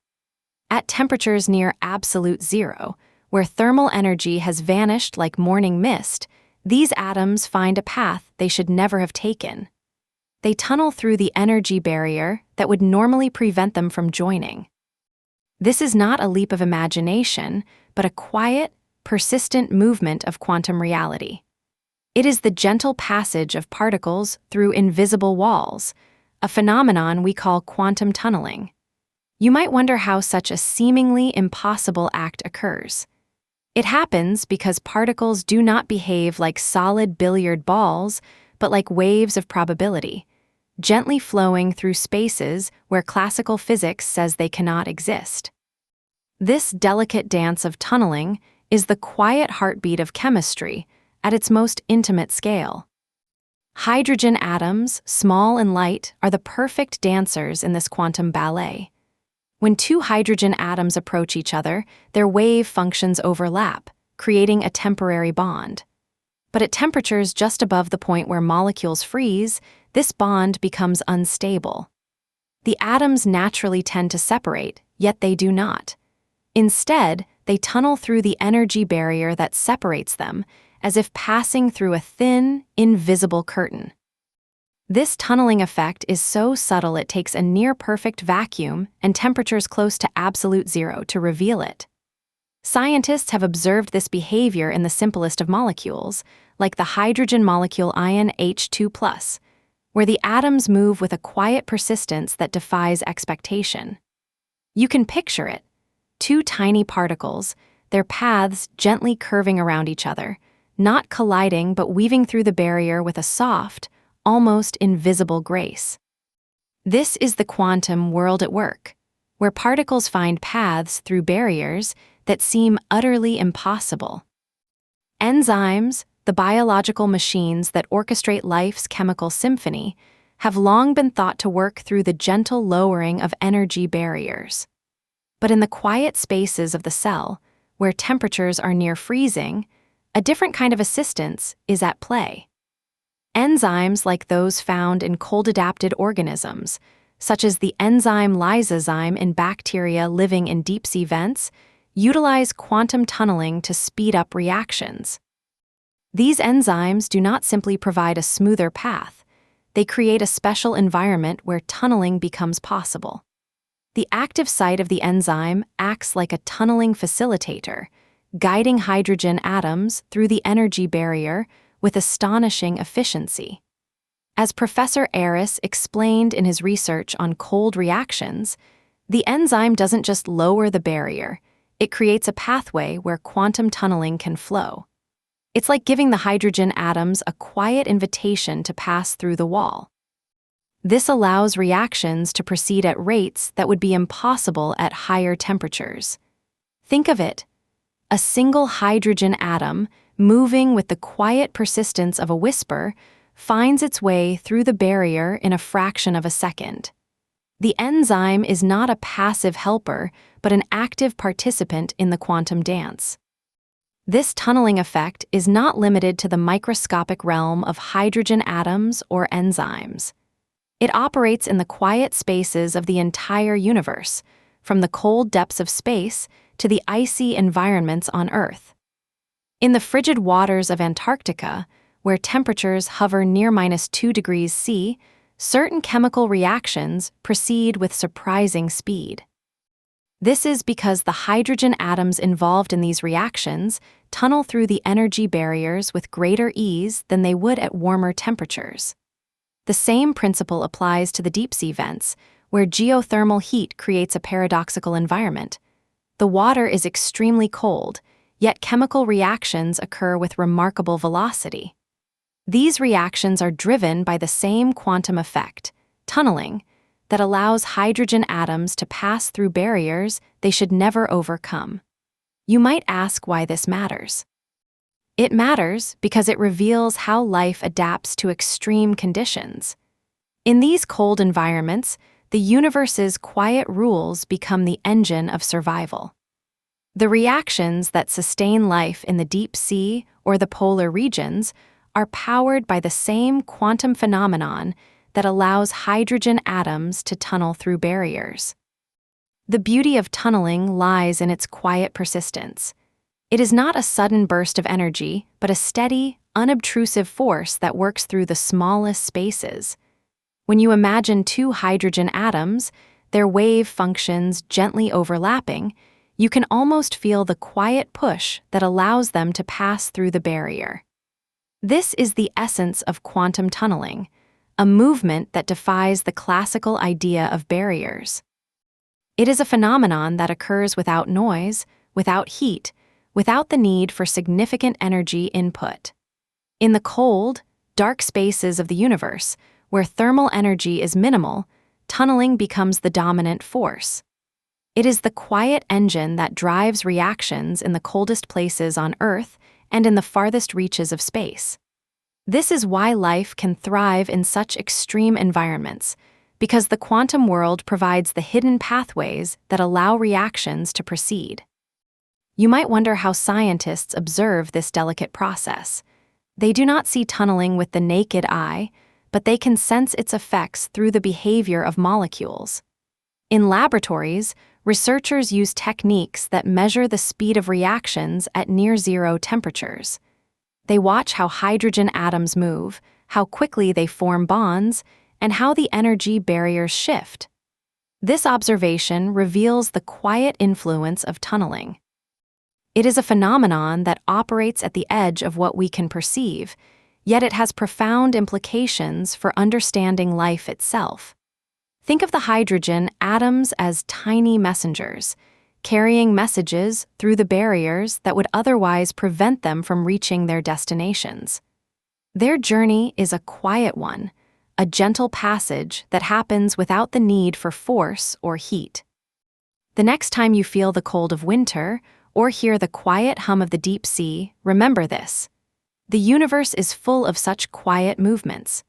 At temperatures near absolute zero, where thermal energy has vanished like morning mist, these atoms find a path they should never have taken. They tunnel through the energy barrier that would normally prevent them from joining. This is not a leap of imagination, but a quiet, persistent movement of quantum reality. It is the gentle passage of particles through invisible walls, a phenomenon we call quantum tunneling. You might wonder how such a seemingly impossible act occurs. It happens because particles do not behave like solid billiard balls, but like waves of probability. gently flowing through spaces where classical physics says they cannot exist. This delicate dance of tunneling is the quiet heartbeat of chemistry at its most intimate scale. Hydrogen atoms, small and light, are the perfect dancers in this quantum ballet. When two hydrogen atoms approach each other, their wave functions overlap, creating a temporary bond. But at temperatures just above the point where molecules freeze, this bond becomes unstable. The atoms naturally tend to separate, yet they do not. Instead, they tunnel through the energy barrier that separates them, as if passing through a thin, invisible curtain. This tunneling effect is so subtle it takes a near-perfect vacuum and temperatures close to absolute zero to reveal it. Scientists have observed this behavior in the simplest of molecules, like the hydrogen molecule ion H2+, where the atoms move with a quiet persistence that defies expectation. You can picture it: two tiny particles, their paths gently curving around each other, not colliding but weaving through the barrier with a soft, almost invisible grace. This is the quantum world at work, where particles find paths through barriers that seem utterly impossible. Enzymes, the biological machines that orchestrate life's chemical symphony, have long been thought to work through the gentle lowering of energy barriers. But in the quiet spaces of the cell, where temperatures are near freezing, a different kind of assistance is at play. Enzymes like those found in cold-adapted organisms, such as the enzyme lysozyme in bacteria living in deep-sea vents, utilize quantum tunneling to speed up reactions. These enzymes do not simply provide a smoother path, they create a special environment where tunneling becomes possible. The active site of the enzyme acts like a tunneling facilitator, guiding hydrogen atoms through the energy barrier with astonishing efficiency. As Professor Aris explained in his research on cold reactions, the enzyme doesn't just lower the barrier, it creates a pathway where quantum tunneling can flow. It's like giving the hydrogen atoms a quiet invitation to pass through the wall. This allows reactions to proceed at rates that would be impossible at higher temperatures. Think of it: a single hydrogen atom, moving with the quiet persistence of a whisper, finds its way through the barrier in a fraction of a second. The enzyme is not a passive helper, but an active participant in the quantum dance. This tunneling effect is not limited to the microscopic realm of hydrogen atoms or enzymes. It operates in the quiet spaces of the entire universe, from the cold depths of space to the icy environments on Earth. In the frigid waters of Antarctica, where temperatures hover near -2 degrees C, certain chemical reactions proceed with surprising speed. This is because the hydrogen atoms involved in these reactions tunnel through the energy barriers with greater ease than they would at warmer temperatures. The same principle applies to the deep-sea vents, where geothermal heat creates a paradoxical environment. The water is extremely cold, yet chemical reactions occur with remarkable velocity. These reactions are driven by the same quantum effect, tunneling, that allows hydrogen atoms to pass through barriers they should never overcome. You might ask why this matters. It matters because it reveals how life adapts to extreme conditions. In these cold environments, the universe's quiet rules become the engine of survival. The reactions that sustain life in the deep sea or the polar regions are powered by the same quantum phenomenon that allows hydrogen atoms to tunnel through barriers. The beauty of tunneling lies in its quiet persistence. It is not a sudden burst of energy, but a steady, unobtrusive force that works through the smallest spaces. When you imagine two hydrogen atoms, their wave functions gently overlapping, you can almost feel the quiet push that allows them to pass through the barrier. This is the essence of quantum tunneling, a movement that defies the classical idea of barriers. It is a phenomenon that occurs without noise, without heat, without the need for significant energy input. In the cold, dark spaces of the universe, where thermal energy is minimal, tunneling becomes the dominant force. It is the quiet engine that drives reactions in the coldest places on Earth and in the farthest reaches of space. This is why life can thrive in such extreme environments, because the quantum world provides the hidden pathways that allow reactions to proceed. You might wonder how scientists observe this delicate process. They do not see tunneling with the naked eye, but they can sense its effects through the behavior of molecules. In laboratories, researchers use techniques that measure the speed of reactions at near-zero temperatures. They watch how hydrogen atoms move, how quickly they form bonds, and how the energy barriers shift. This observation reveals the quiet influence of tunneling. It is a phenomenon that operates at the edge of what we can perceive, yet it has profound implications for understanding life itself. Think of the hydrogen atoms as tiny messengers, carrying messages through the barriers that would otherwise prevent them from reaching their destinations. Their journey is a quiet one, a gentle passage that happens without the need for force or heat. The next time you feel the cold of winter or hear the quiet hum of the deep sea, remember this. The universe is full of such quiet movements.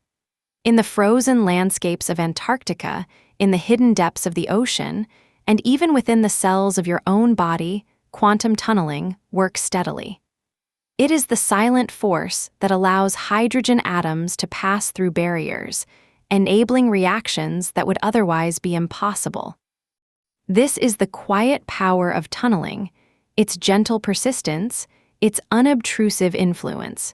In the frozen landscapes of Antarctica, in the hidden depths of the ocean, and even within the cells of your own body, quantum tunneling works steadily. It is the silent force that allows hydrogen atoms to pass through barriers, enabling reactions that would otherwise be impossible. This is the quiet power of tunneling, its gentle persistence, its unobtrusive influence.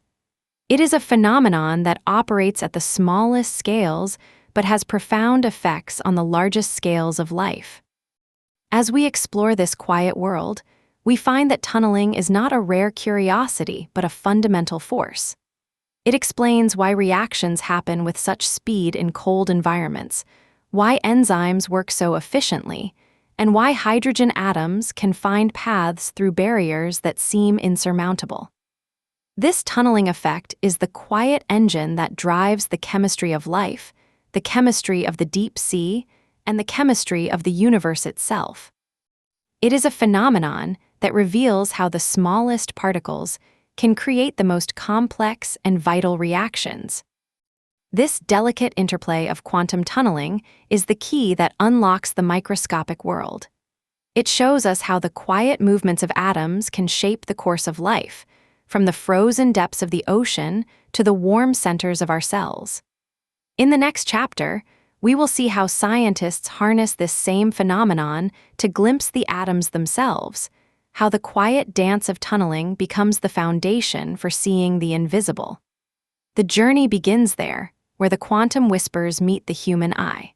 It is a phenomenon that operates at the smallest scales but has profound effects on the largest scales of life. As we explore this quiet world, we find that tunneling is not a rare curiosity but a fundamental force. It explains why reactions happen with such speed in cold environments, why enzymes work so efficiently, and why hydrogen atoms can find paths through barriers that seem insurmountable. This tunneling effect is the quiet engine that drives the chemistry of life, the chemistry of the deep sea, and the chemistry of the universe itself. It is a phenomenon that reveals how the smallest particles can create the most complex and vital reactions. This delicate interplay of quantum tunneling is the key that unlocks the microscopic world. It shows us how the quiet movements of atoms can shape the course of life, from the frozen depths of the ocean to the warm centers of our cells. In the next chapter, we will see how scientists harness this same phenomenon to glimpse the atoms themselves, how the quiet dance of tunneling becomes the foundation for seeing the invisible. The journey begins there, where the quantum whispers meet the human eye.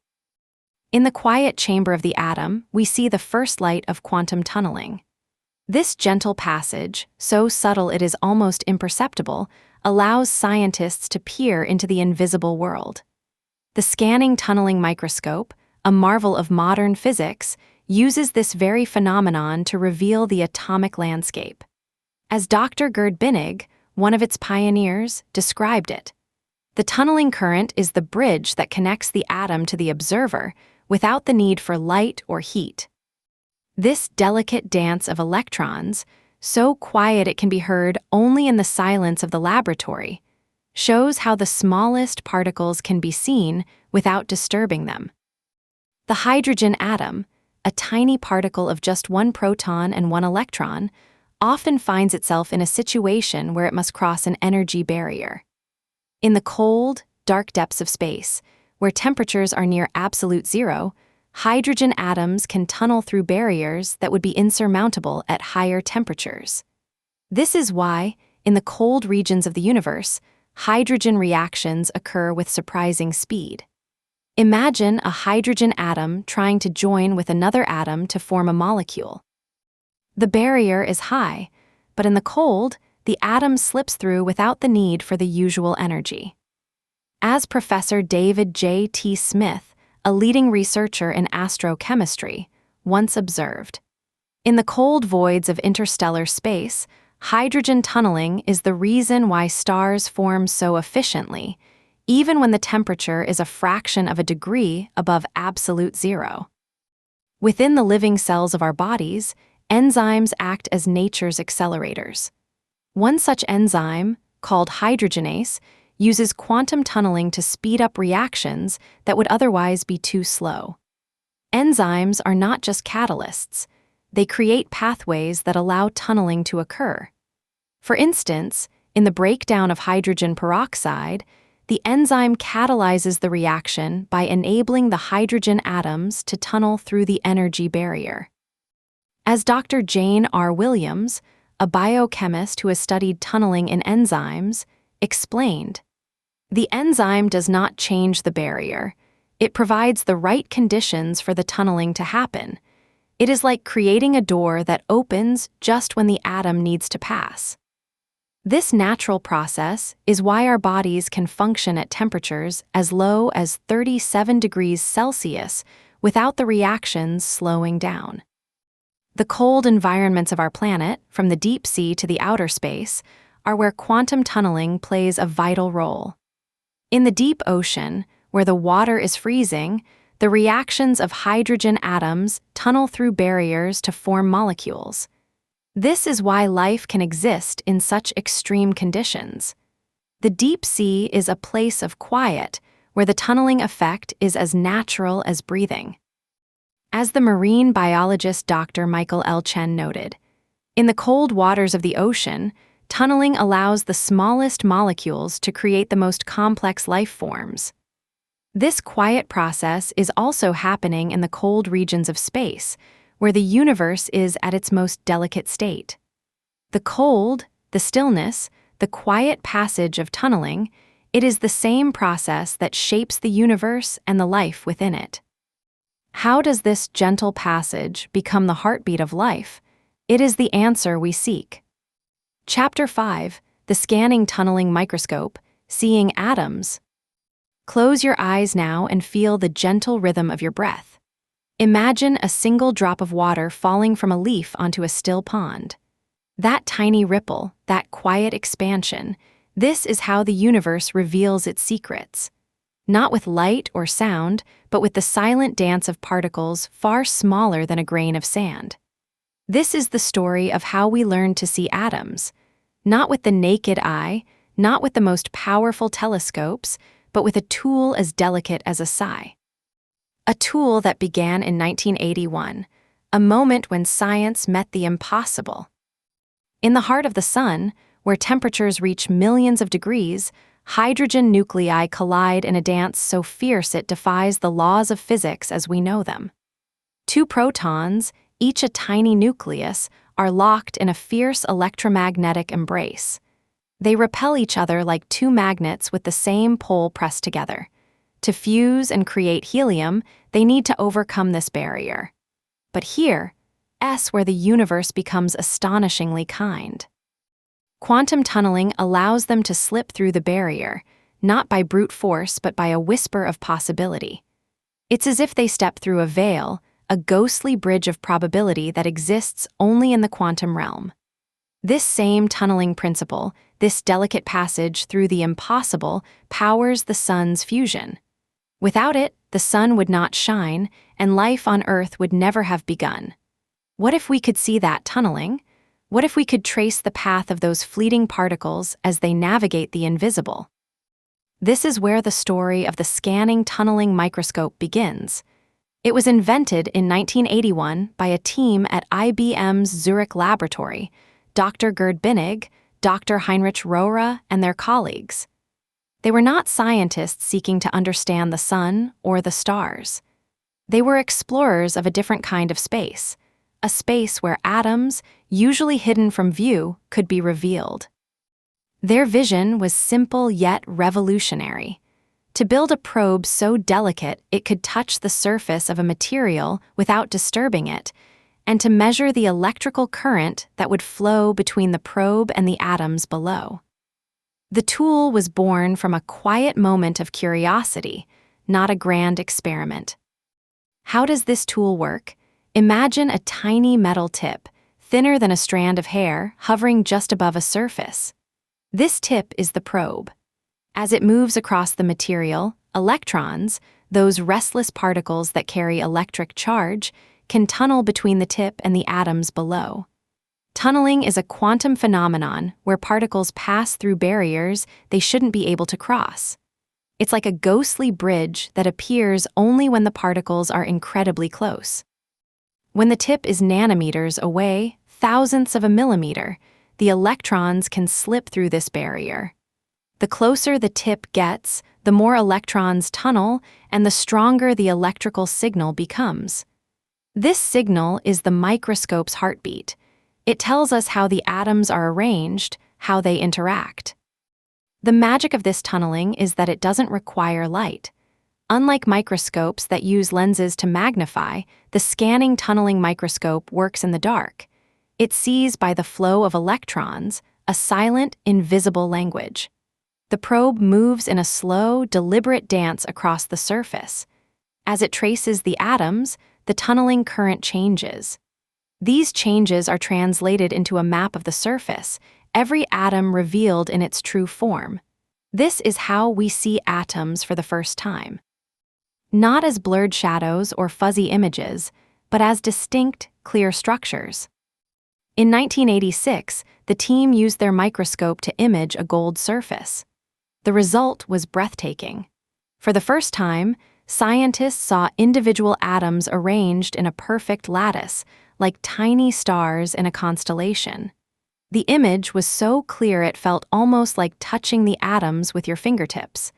In the quiet chamber of the atom, we see the first light of quantum tunneling. This gentle passage, so subtle it is almost imperceptible, allows scientists to peer into the invisible world. The scanning tunneling microscope, a marvel of modern physics, uses this very phenomenon to reveal the atomic landscape. As Dr. Gerd Binnig, one of its pioneers, described it, the tunneling current is the bridge that connects the atom to the observer without the need for light or heat. This delicate dance of electrons, so quiet it can be heard only in the silence of the laboratory, shows how the smallest particles can be seen without disturbing them. The hydrogen atom, a tiny particle of just one proton and one electron, often finds itself in a situation where it must cross an energy barrier. In the cold, dark depths of space, where temperatures are near absolute zero, hydrogen atoms can tunnel through barriers that would be insurmountable at higher temperatures. This is why, in the cold regions of the universe, hydrogen reactions occur with surprising speed. Imagine a hydrogen atom trying to join with another atom to form a molecule. The barrier is high, but in the cold, the atom slips through without the need for the usual energy. As Professor David J. T. Smith, a leading researcher in astrochemistry, once observed, in the cold voids of interstellar space, hydrogen tunneling is the reason why stars form so efficiently, even when the temperature is a fraction of a degree above absolute zero. Within the living cells of our bodies, enzymes act as nature's accelerators. One such enzyme, called hydrogenase, uses quantum tunneling to speed up reactions that would otherwise be too slow. Enzymes are not just catalysts. They create pathways that allow tunneling to occur. For instance, in the breakdown of hydrogen peroxide, the enzyme catalyzes the reaction by enabling the hydrogen atoms to tunnel through the energy barrier. As Dr. Jane R. Williams, a biochemist who has studied tunneling in enzymes, explained, "The enzyme does not change the barrier. It provides the right conditions for the tunneling to happen. It is like creating a door that opens just when the atom needs to pass." This natural process is why our bodies can function at temperatures as low as 37 degrees Celsius without the reactions slowing down. The cold environments of our planet, from the deep sea to the outer space, are where quantum tunneling plays a vital role. In the deep ocean, where the water is freezing, the reactions of hydrogen atoms tunnel through barriers to form molecules. This is why life can exist in such extreme conditions. The deep sea is a place of quiet, where the tunneling effect is as natural as breathing. As the marine biologist Dr. Michael L. Chen noted, in the cold waters of the ocean, tunneling allows the smallest molecules to create the most complex life forms. This quiet process is also happening in the cold regions of space, where the universe is at its most delicate state. The cold, the stillness, the quiet passage of tunneling, it is the same process that shapes the universe and the life within it. How does this gentle passage become the heartbeat of life? It is the answer we seek. Chapter 5, The Scanning Tunneling Microscope, Seeing Atoms. Close your eyes now and feel the gentle rhythm of your breath. Imagine a single drop of water falling from a leaf onto a still pond. That tiny ripple, that quiet expansion, this is how the universe reveals its secrets. Not with light or sound, but with the silent dance of particles far smaller than a grain of sand. This is the story of how we learn to see atoms, not with the naked eye, not with the most powerful telescopes, but with a tool as delicate as a sigh. A tool that began in 1981, a moment when science met the impossible. In the heart of the sun, where temperatures reach millions of degrees, hydrogen nuclei collide in a dance so fierce it defies the laws of physics as we know them. Two protons, each a tiny nucleus, are locked in a fierce electromagnetic embrace. They repel each other like two magnets with the same pole pressed together. To fuse and create helium, they need to overcome this barrier. But here, where the universe becomes astonishingly kind. Quantum tunneling allows them to slip through the barrier, not by brute force but by a whisper of possibility. It's as if they step through a veil, a ghostly bridge of probability that exists only in the quantum realm. This same tunneling principle, this delicate passage through the impossible, powers the sun's fusion. Without it, the sun would not shine, and life on Earth would never have begun. What if we could see that tunneling? What if we could trace the path of those fleeting particles as they navigate the invisible? This is where the story of the scanning tunneling microscope begins. It was invented in 1981 by a team at IBM's Zurich laboratory, Dr. Gerd Binnig, Dr. Heinrich Rohrer, and their colleagues. They were not scientists seeking to understand the sun or the stars. They were explorers of a different kind of space, a space where atoms, usually hidden from view, could be revealed. Their vision was simple yet revolutionary: to build a probe so delicate it could touch the surface of a material without disturbing it, and to measure the electrical current that would flow between the probe and the atoms below. The tool was born from a quiet moment of curiosity, not a grand experiment. How does this tool work? Imagine a tiny metal tip, thinner than a strand of hair, hovering just above a surface. This tip is the probe. As it moves across the material, electrons, those restless particles that carry electric charge, can tunnel between the tip and the atoms below. Tunneling is a quantum phenomenon where particles pass through barriers they shouldn't be able to cross. It's like a ghostly bridge that appears only when the particles are incredibly close. When the tip is nanometers away, thousandths of a millimeter, the electrons can slip through this barrier. The closer the tip gets, the more electrons tunnel and the stronger the electrical signal becomes. This signal is the microscope's heartbeat. It tells us how the atoms are arranged, how they interact. The magic of this tunneling is that it doesn't require light. Unlike microscopes that use lenses to magnify, the scanning tunneling microscope works in the dark. It sees by the flow of electrons, a silent, invisible language. The probe moves in a slow, deliberate dance across the surface. As it traces the atoms, the tunneling current changes. These changes are translated into a map of the surface, every atom revealed in its true form. This is how we see atoms for the first time. Not as blurred shadows or fuzzy images, but as distinct, clear structures. In 1986, the team used their microscope to image a gold surface. The result was breathtaking. For the first time, scientists saw individual atoms arranged in a perfect lattice, like tiny stars in a constellation. The image was so clear it felt almost like touching the atoms with your fingertips.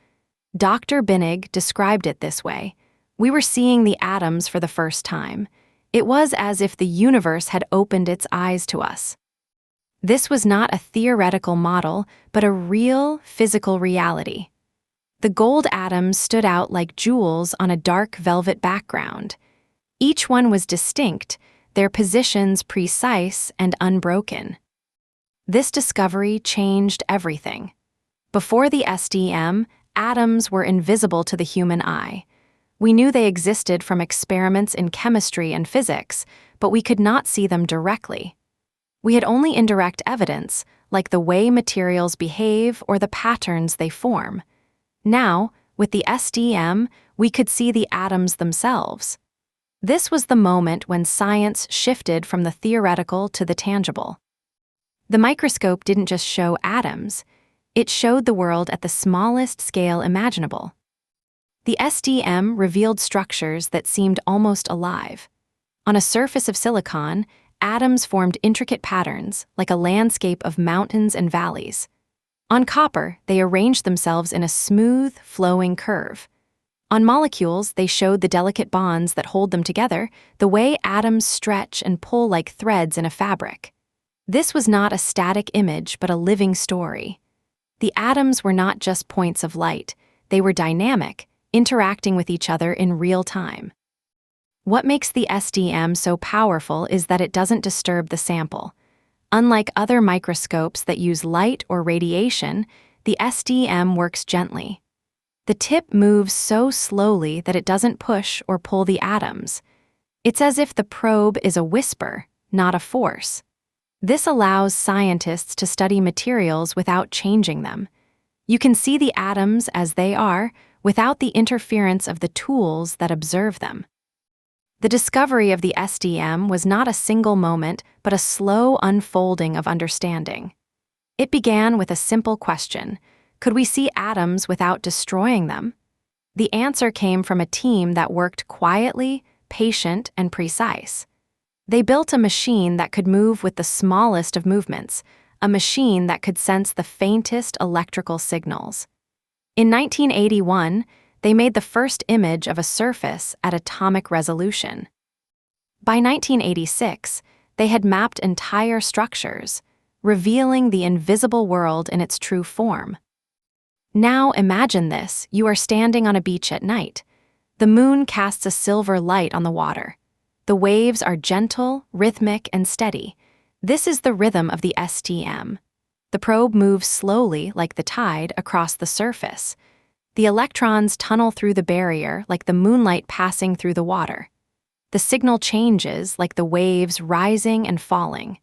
Dr. Binnig described it this way: "We were seeing the atoms for the first time. It was as if the universe had opened its eyes to us." This was not a theoretical model, but a real, physical reality. The gold atoms stood out like jewels on a dark velvet background. Each one was distinct, their positions precise and unbroken. This discovery changed everything. Before the SDM, atoms were invisible to the human eye. We knew they existed from experiments in chemistry and physics, but we could not see them directly. We had only indirect evidence, like the way materials behave or the patterns they form. Now, with the SDM, we could see the atoms themselves. This was the moment when science shifted from the theoretical to the tangible. The microscope didn't just show atoms, it showed the world at the smallest scale imaginable. The SDM revealed structures that seemed almost alive. On a surface of silicon, atoms formed intricate patterns, like a landscape of mountains and valleys. On copper, they arranged themselves in a smooth, flowing curve. On molecules, they showed the delicate bonds that hold them together, the way atoms stretch and pull like threads in a fabric. This was not a static image, but a living story. The atoms were not just points of light, they were dynamic, interacting with each other in real time. What makes the SDM so powerful is that it doesn't disturb the sample. Unlike other microscopes that use light or radiation, the SDM works gently. The tip moves so slowly that it doesn't push or pull the atoms. It's as if the probe is a whisper, not a force. This allows scientists to study materials without changing them. You can see the atoms as they are, without the interference of the tools that observe them. The discovery of the SDM was not a single moment, but a slow unfolding of understanding. It began with a simple question: could we see atoms without destroying them? The answer came from a team that worked quietly, patient, and precise. They built a machine that could move with the smallest of movements, a machine that could sense the faintest electrical signals. In 1981, they made the first image of a surface at atomic resolution. By 1986, they had mapped entire structures, revealing the invisible world in its true form. Now imagine this: you are standing on a beach at night. The moon casts a silver light on the water. The waves are gentle, rhythmic, and steady. This is the rhythm of the SDM. The probe moves slowly, like the tide, across the surface. The electrons tunnel through the barrier like the moonlight passing through the water. The signal changes like the waves rising and falling.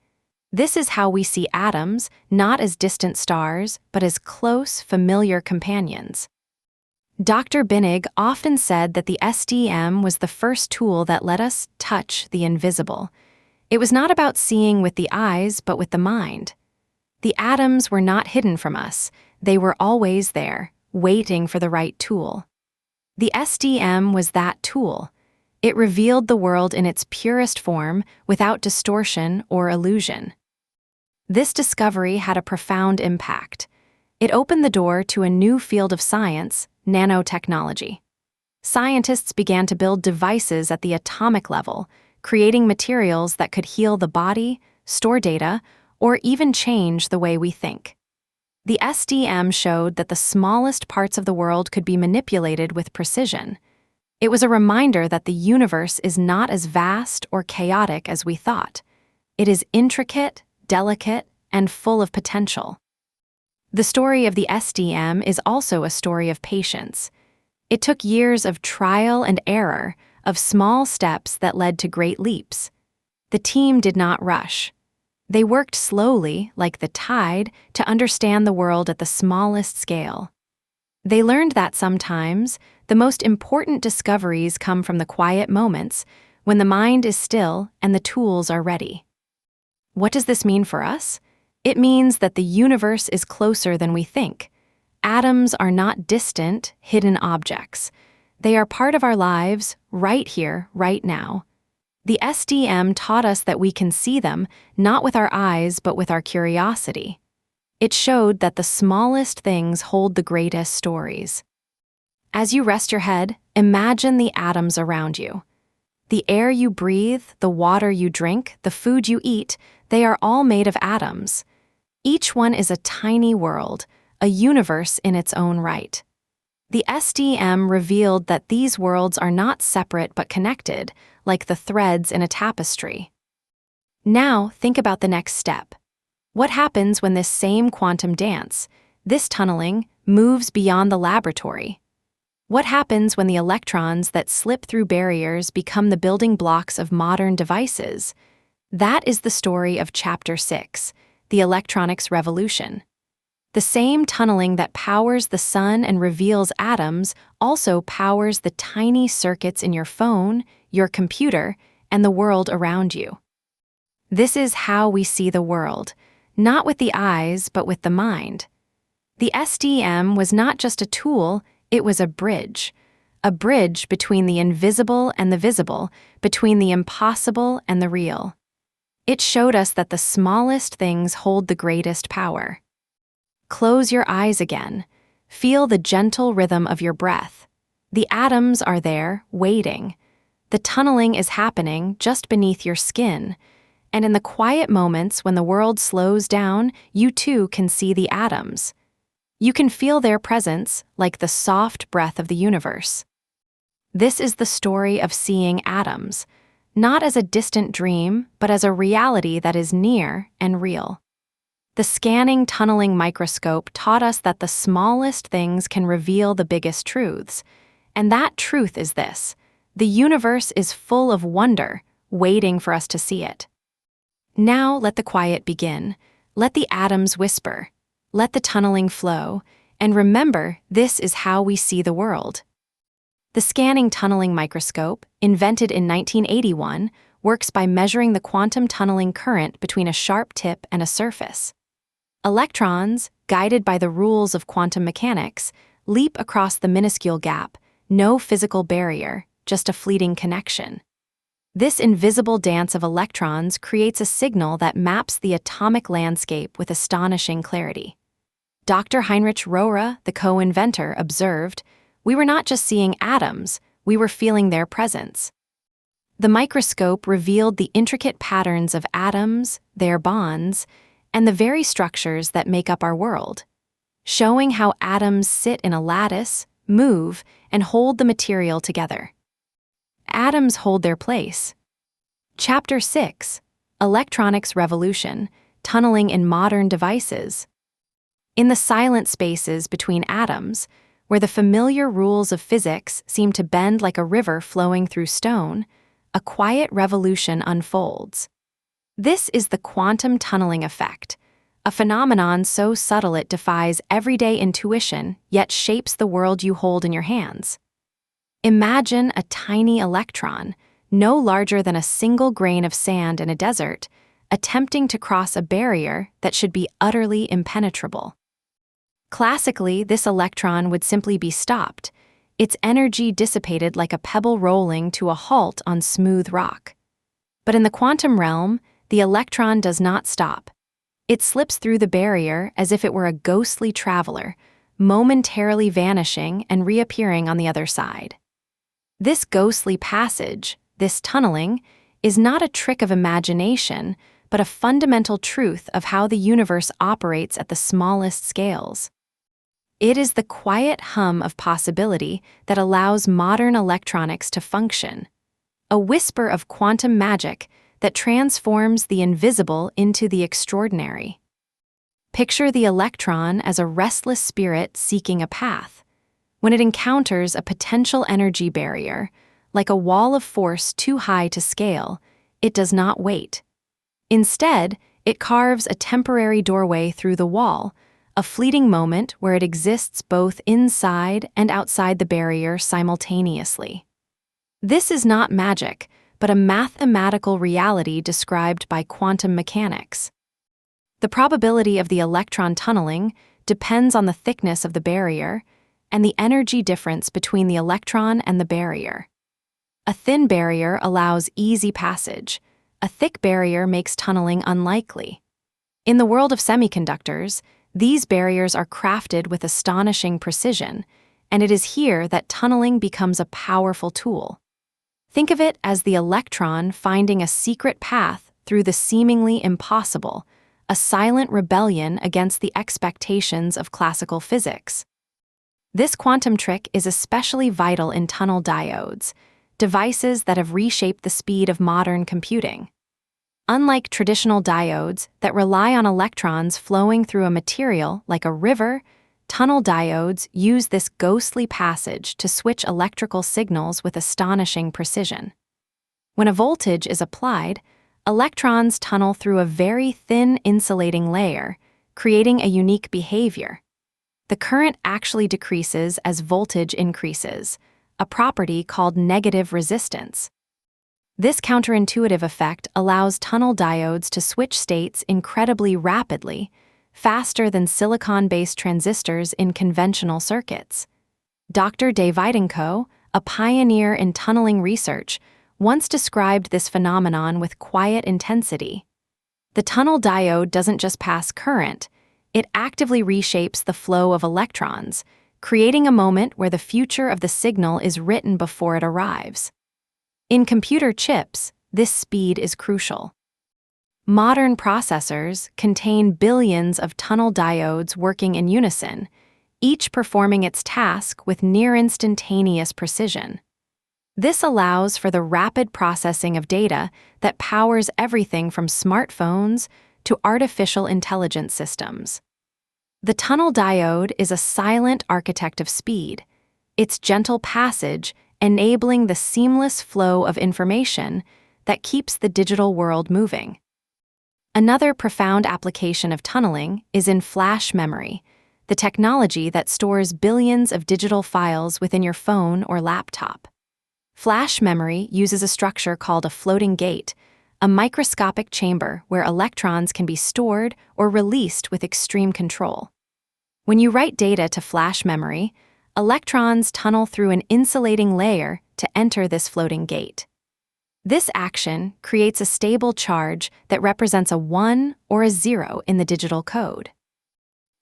This is how we see atoms, not as distant stars, but as close, familiar companions. Dr. Binnig often said that the SDM was the first tool that let us touch the invisible. It was not about seeing with the eyes, but with the mind. The atoms were not hidden from us. They were always there, waiting for the right tool. The SDM was that tool. It revealed the world in its purest form, without distortion or illusion. This discovery had a profound impact. It opened the door to a new field of science, nanotechnology. Scientists began to build devices at the atomic level, creating materials that could heal the body, store data, or even change the way we think. The SDM showed that the smallest parts of the world could be manipulated with precision. It was a reminder that the universe is not as vast or chaotic as we thought. It is intricate, delicate, and full of potential. The story of the SDM is also a story of patience. It took years of trial and error, of small steps that led to great leaps. The team did not rush. They worked slowly, like the tide, to understand the world at the smallest scale. They learned that sometimes the most important discoveries come from the quiet moments, when the mind is still and the tools are ready. What does this mean for us? It means that the universe is closer than we think. Atoms are not distant, hidden objects. They are part of our lives, right here, right now. The SDM taught us that we can see them, not with our eyes, but with our curiosity. It showed that the smallest things hold the greatest stories. As you rest your head, imagine the atoms around you. The air you breathe, the water you drink, the food you eat, they are all made of atoms. Each one is a tiny world, a universe in its own right. The SDM revealed that these worlds are not separate but connected, like the threads in a tapestry. Now, think about the next step. What happens when this same quantum dance, this tunneling, moves beyond the laboratory? What happens when the electrons that slip through barriers become the building blocks of modern devices? That is the story of Chapter 6, the electronics revolution. The same tunneling that powers the sun and reveals atoms also powers the tiny circuits in your phone, your computer, and the world around you. This is how we see the world, not with the eyes, but with the mind. The SDM was not just a tool, it was a bridge between the invisible and the visible, between the impossible and the real. It showed us that the smallest things hold the greatest power. Close your eyes again. Feel the gentle rhythm of your breath. The atoms are there, waiting. The tunneling is happening just beneath your skin. And in the quiet moments when the world slows down, you too can see the atoms. You can feel their presence like the soft breath of the universe. This is the story of seeing atoms, not as a distant dream, but as a reality that is near and real. The scanning, tunneling microscope taught us that the smallest things can reveal the biggest truths. And that truth is this: the universe is full of wonder, waiting for us to see it. Now let the quiet begin. Let the atoms whisper. Let the tunneling flow. And remember, this is how we see the world. The scanning tunneling microscope, invented in 1981, works by measuring the quantum tunneling current between a sharp tip and a surface. Electrons, guided by the rules of quantum mechanics, leap across the minuscule gap, no physical barrier, just a fleeting connection. This invisible dance of electrons creates a signal that maps the atomic landscape with astonishing clarity. Dr. Heinrich Rohrer, the co-inventor, observed, "We were not just seeing atoms, we were feeling their presence." The microscope revealed the intricate patterns of atoms, their bonds, and the very structures that make up our world, showing how atoms sit in a lattice, move, and hold the material together. Atoms hold their place. Chapter 6, Electronics Revolution, Tunneling in Modern Devices. In the silent spaces between atoms, where the familiar rules of physics seem to bend like a river flowing through stone, a quiet revolution unfolds. This is the quantum tunneling effect, a phenomenon so subtle it defies everyday intuition yet shapes the world you hold in your hands. Imagine a tiny electron, no larger than a single grain of sand in a desert, attempting to cross a barrier that should be utterly impenetrable. Classically, this electron would simply be stopped, its energy dissipated like a pebble rolling to a halt on smooth rock. But in the quantum realm, the electron does not stop. It slips through the barrier as if it were a ghostly traveler, momentarily vanishing and reappearing on the other side. This ghostly passage, this tunneling, is not a trick of imagination, but a fundamental truth of how the universe operates at the smallest scales. It is the quiet hum of possibility that allows modern electronics to function, a whisper of quantum magic that transforms the invisible into the extraordinary. Picture the electron as a restless spirit seeking a path. When it encounters a potential energy barrier, like a wall of force too high to scale, it does not wait. Instead, it carves a temporary doorway through the wall, a fleeting moment where it exists both inside and outside the barrier simultaneously. This is not magic, but a mathematical reality described by quantum mechanics. The probability of the electron tunneling depends on the thickness of the barrier and the energy difference between the electron and the barrier. A thin barrier allows easy passage. A thick barrier makes tunneling unlikely. In the world of semiconductors, these barriers are crafted with astonishing precision, and it is here that tunneling becomes a powerful tool. Think of it as the electron finding a secret path through the seemingly impossible, a silent rebellion against the expectations of classical physics. This quantum trick is especially vital in tunnel diodes, devices that have reshaped the speed of modern computing. Unlike traditional diodes that rely on electrons flowing through a material like a river, tunnel diodes use this ghostly passage to switch electrical signals with astonishing precision. When a voltage is applied, electrons tunnel through a very thin insulating layer, creating a unique behavior. The current actually decreases as voltage increases, a property called negative resistance. This counterintuitive effect allows tunnel diodes to switch states incredibly rapidly, faster than silicon-based transistors in conventional circuits. Dr. Defy, a pioneer in tunneling research, once described this phenomenon with quiet intensity. The tunnel diode doesn't just pass current, it actively reshapes the flow of electrons, creating a moment where the future of the signal is written before it arrives. In computer chips, this speed is crucial. Modern processors contain billions of tunnel diodes working in unison, each performing its task with near-instantaneous precision. This allows for the rapid processing of data that powers everything from smartphones to artificial intelligence systems. The tunnel diode is a silent architect of speed, its gentle passage enabling the seamless flow of information that keeps the digital world moving. Another profound application of tunneling is in flash memory, the technology that stores billions of digital files within your phone or laptop. Flash memory uses a structure called a floating gate, a microscopic chamber where electrons can be stored or released with extreme control. When you write data to flash memory, electrons tunnel through an insulating layer to enter this floating gate. This action creates a stable charge that represents a 1 or a 0 in the digital code.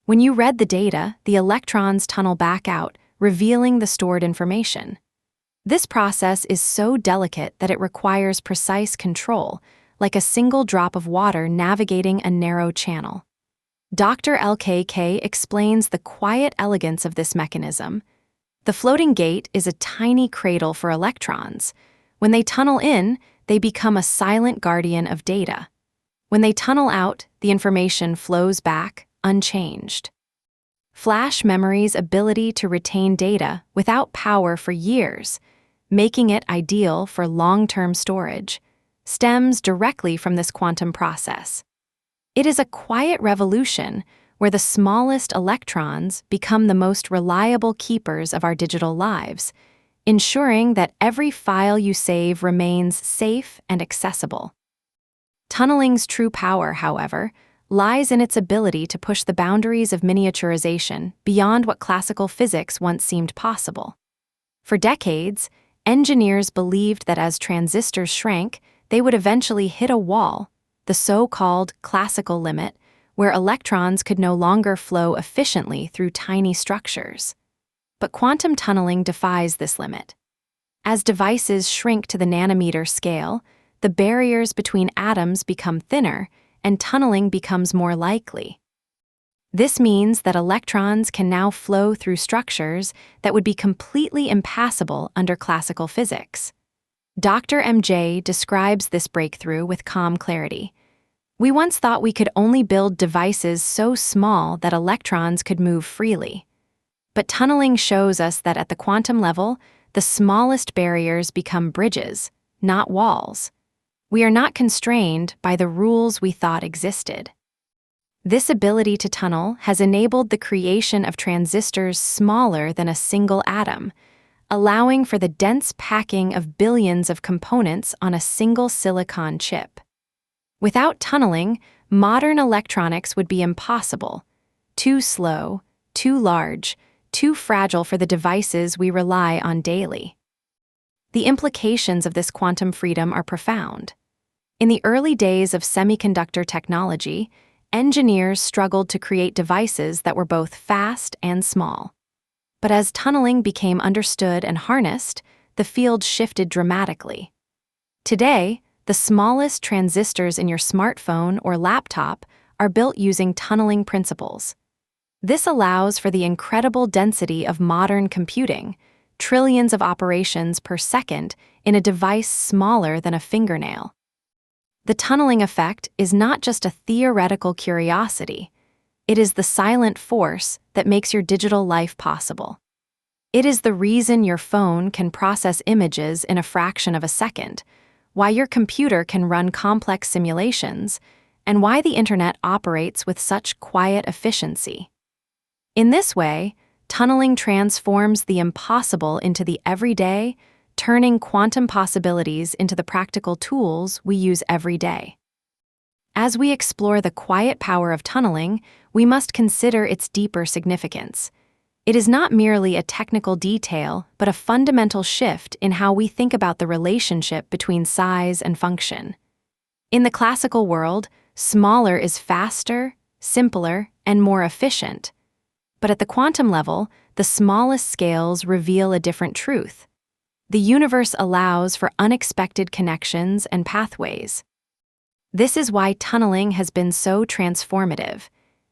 When you read the data, the electrons tunnel back out, revealing the stored information. This process is so delicate that it requires precise control, like a single drop of water navigating a narrow channel. Dr. LKK explains the quiet elegance of this mechanism. The floating gate is a tiny cradle for electrons. When they tunnel in, they become a silent guardian of data. When they tunnel out, the information flows back, unchanged. Flash memory's ability to retain data without power for years, making it ideal for long-term storage. stems directly from this quantum process. It is a quiet revolution where the smallest electrons become the most reliable keepers of our digital lives, ensuring that every file you save remains safe and accessible. Tunneling's true power, however, lies in its ability to push the boundaries of miniaturization beyond what classical physics once seemed possible. For decades, engineers believed that as transistors shrank, they would eventually hit a wall, the so-called classical limit, where electrons could no longer flow efficiently through tiny structures. But quantum tunneling defies this limit. As devices shrink to the nanometer scale, the barriers between atoms become thinner and tunneling becomes more likely. This means that electrons can now flow through structures that would be completely impassable under classical physics. Dr. MJ describes this breakthrough with calm clarity. We once thought we could only build devices so small that electrons could move freely. But tunneling shows us that at the quantum level, the smallest barriers become bridges, not walls. We are not constrained by the rules we thought existed. This ability to tunnel has enabled the creation of transistors smaller than a single atom, allowing for the dense packing of billions of components on a single silicon chip. Without tunneling, modern electronics would be impossible, too slow, too large, too fragile for the devices we rely on daily. The implications of this quantum freedom are profound. In the early days of semiconductor technology, engineers struggled to create devices that were both fast and small. But as tunneling became understood and harnessed, the field shifted dramatically. Today, the smallest transistors in your smartphone or laptop are built using tunneling principles. This allows for the incredible density of modern computing, trillions of operations per second in a device smaller than a fingernail. The tunneling effect is not just a theoretical curiosity. It is the silent force that makes your digital life possible. It is the reason your phone can process images in a fraction of a second, why your computer can run complex simulations, and why the internet operates with such quiet efficiency. In this way, tunneling transforms the impossible into the everyday, turning quantum possibilities into the practical tools we use every day. As we explore the quiet power of tunneling, we must consider its deeper significance. It is not merely a technical detail, but a fundamental shift in how we think about the relationship between size and function. In the classical world, smaller is faster, simpler, and more efficient. But at the quantum level, the smallest scales reveal a different truth. The universe allows for unexpected connections and pathways. This is why tunneling has been so transformative.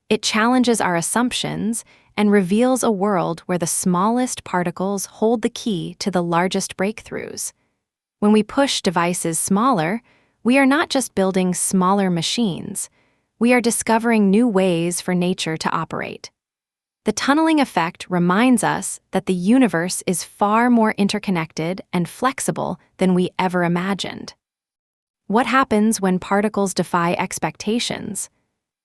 It challenges our assumptions and reveals a world where the smallest particles hold the key to the largest breakthroughs. When we push devices smaller, we are not just building smaller machines. We are discovering new ways for nature to operate. The tunneling effect reminds us that the universe is far more interconnected and flexible than we ever imagined. What happens when particles defy expectations?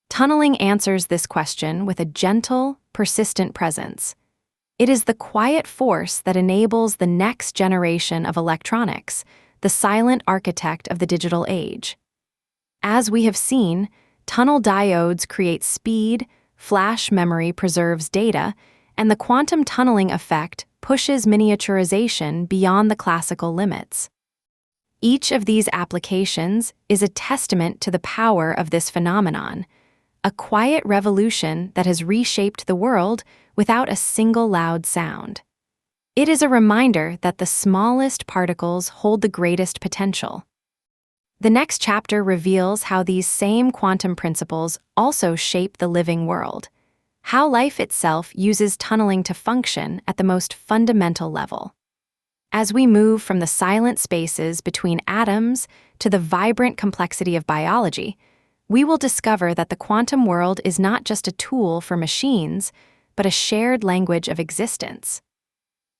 Tunneling answers this question with a gentle, persistent presence. It is the quiet force that enables the next generation of electronics, the silent architect of the digital age. As we have seen, tunnel diodes create speed, flash memory preserves data, and the quantum tunneling effect pushes miniaturization beyond the classical limits. Each of these applications is a testament to the power of this phenomenon, a quiet revolution that has reshaped the world without a single loud sound. It is a reminder that the smallest particles hold the greatest potential. The next chapter reveals how these same quantum principles also shape the living world, how life itself uses tunneling to function at the most fundamental level. As we move from the silent spaces between atoms to the vibrant complexity of biology, we will discover that the quantum world is not just a tool for machines, but a shared language of existence.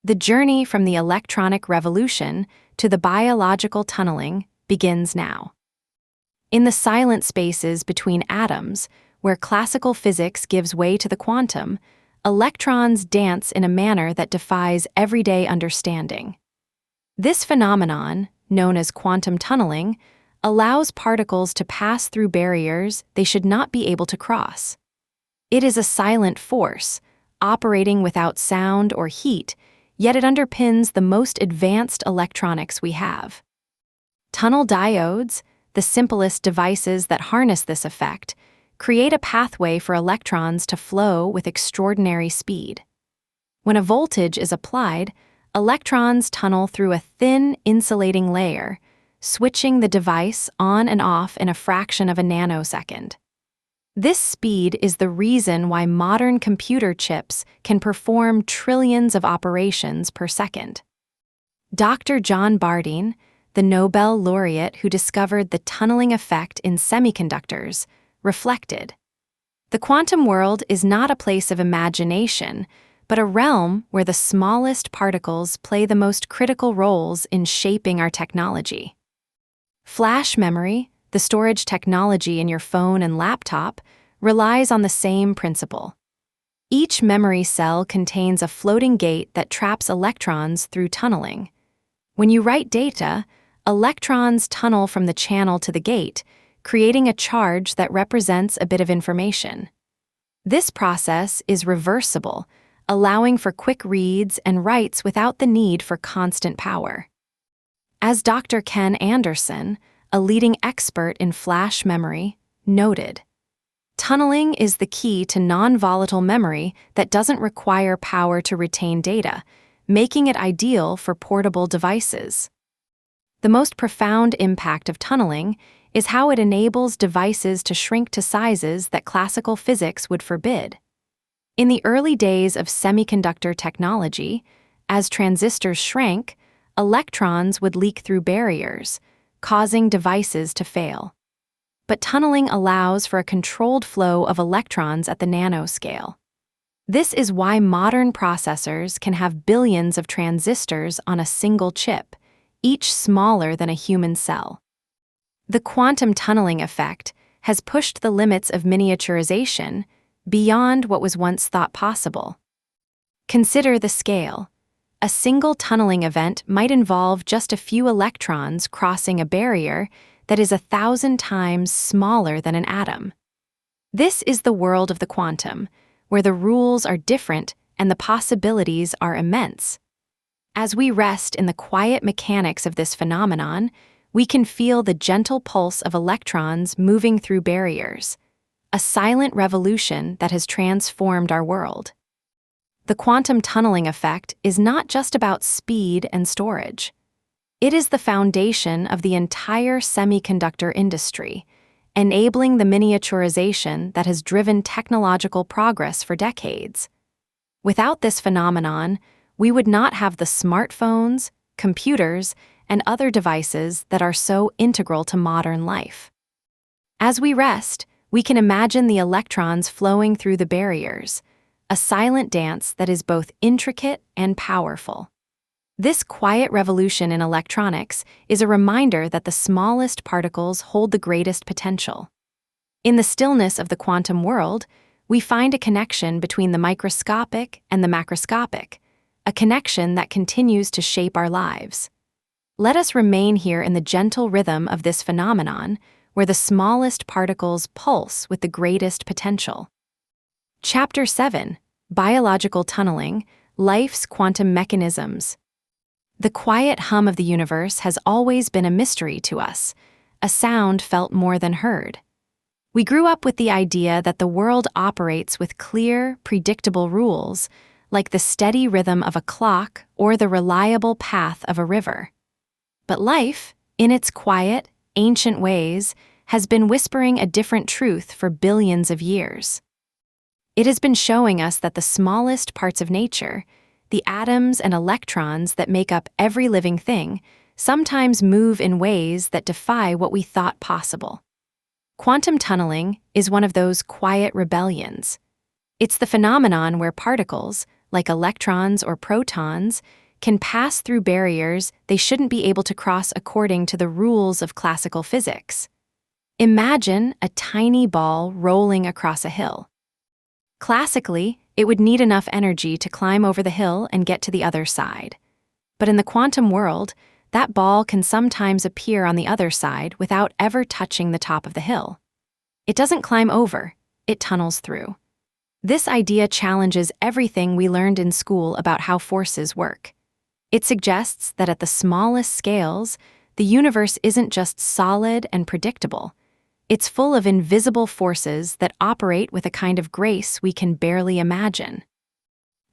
The journey from the electronic revolution to the biological tunneling begins now. In the silent spaces between atoms, where classical physics gives way to the quantum, electrons dance in a manner that defies everyday understanding. This phenomenon, known as quantum tunneling, allows particles to pass through barriers they should not be able to cross. It is a silent force, operating without sound or heat, yet it underpins the most advanced electronics we have. Tunnel diodes, the simplest devices that harness this effect, create a pathway for electrons to flow with extraordinary speed. When a voltage is applied, electrons tunnel through a thin, insulating layer, switching the device on and off in a fraction of a nanosecond. This speed is the reason why modern computer chips can perform trillions of operations per second. Dr. John Bardeen, the Nobel laureate who discovered the tunneling effect in semiconductors, reflected, "The quantum world is not a place of imagination, but a realm where the smallest particles play the most critical roles in shaping our technology." Flash memory, the storage technology in your phone and laptop, relies on the same principle. Each memory cell contains a floating gate that traps electrons through tunneling. When you write data, electrons tunnel from the channel to the gate, creating a charge that represents a bit of information. This process is reversible, allowing for quick reads and writes without the need for constant power. As Dr. Ken Anderson, a leading expert in flash memory, noted, "Tunneling is the key to non-volatile memory that doesn't require power to retain data, making it ideal for portable devices." The most profound impact of tunneling is how it enables devices to shrink to sizes that classical physics would forbid. In the early days of semiconductor technology, as transistors shrank, electrons would leak through barriers, causing devices to fail. But tunneling allows for a controlled flow of electrons at the nanoscale. This is why modern processors can have billions of transistors on a single chip, each smaller than a human cell. The quantum tunneling effect has pushed the limits of miniaturization beyond what was once thought possible. Consider the scale. A single tunneling event might involve just a few electrons crossing a barrier that is 1,000 times smaller than an atom. This is the world of the quantum, where the rules are different and the possibilities are immense. As we rest in the quiet mechanics of this phenomenon, we can feel the gentle pulse of electrons moving through barriers, a silent revolution that has transformed our world. The quantum tunneling effect is not just about speed and storage. It is the foundation of the entire semiconductor industry, enabling the miniaturization that has driven technological progress for decades. Without this phenomenon, we would not have the smartphones, computers, and other devices that are so integral to modern life. As we rest, we can imagine the electrons flowing through the barriers, a silent dance that is both intricate and powerful. This quiet revolution in electronics is a reminder that the smallest particles hold the greatest potential. In the stillness of the quantum world, we find a connection between the microscopic and the macroscopic, a connection that continues to shape our lives. Let us remain here in the gentle rhythm of this phenomenon, where the smallest particles pulse with the greatest potential. Chapter 7: Biological Tunneling, Life's Quantum Mechanisms. The quiet hum of the universe has always been a mystery to us, a sound felt more than heard. We grew up with the idea that the world operates with clear, predictable rules, like the steady rhythm of a clock or the reliable path of a river. But life, in its quiet, ancient ways, has been whispering a different truth for billions of years. It has been showing us that the smallest parts of nature, the atoms and electrons that make up every living thing, sometimes move in ways that defy what we thought possible. Quantum tunneling is one of those quiet rebellions. It's the phenomenon where particles, like electrons or protons, can pass through barriers they shouldn't be able to cross according to the rules of classical physics. Imagine a tiny ball rolling across a hill. Classically, it would need enough energy to climb over the hill and get to the other side. But in the quantum world, that ball can sometimes appear on the other side without ever touching the top of the hill. It doesn't climb over, it tunnels through. This idea challenges everything we learned in school about how forces work. It suggests that at the smallest scales, the universe isn't just solid and predictable. It's full of invisible forces that operate with a kind of grace we can barely imagine.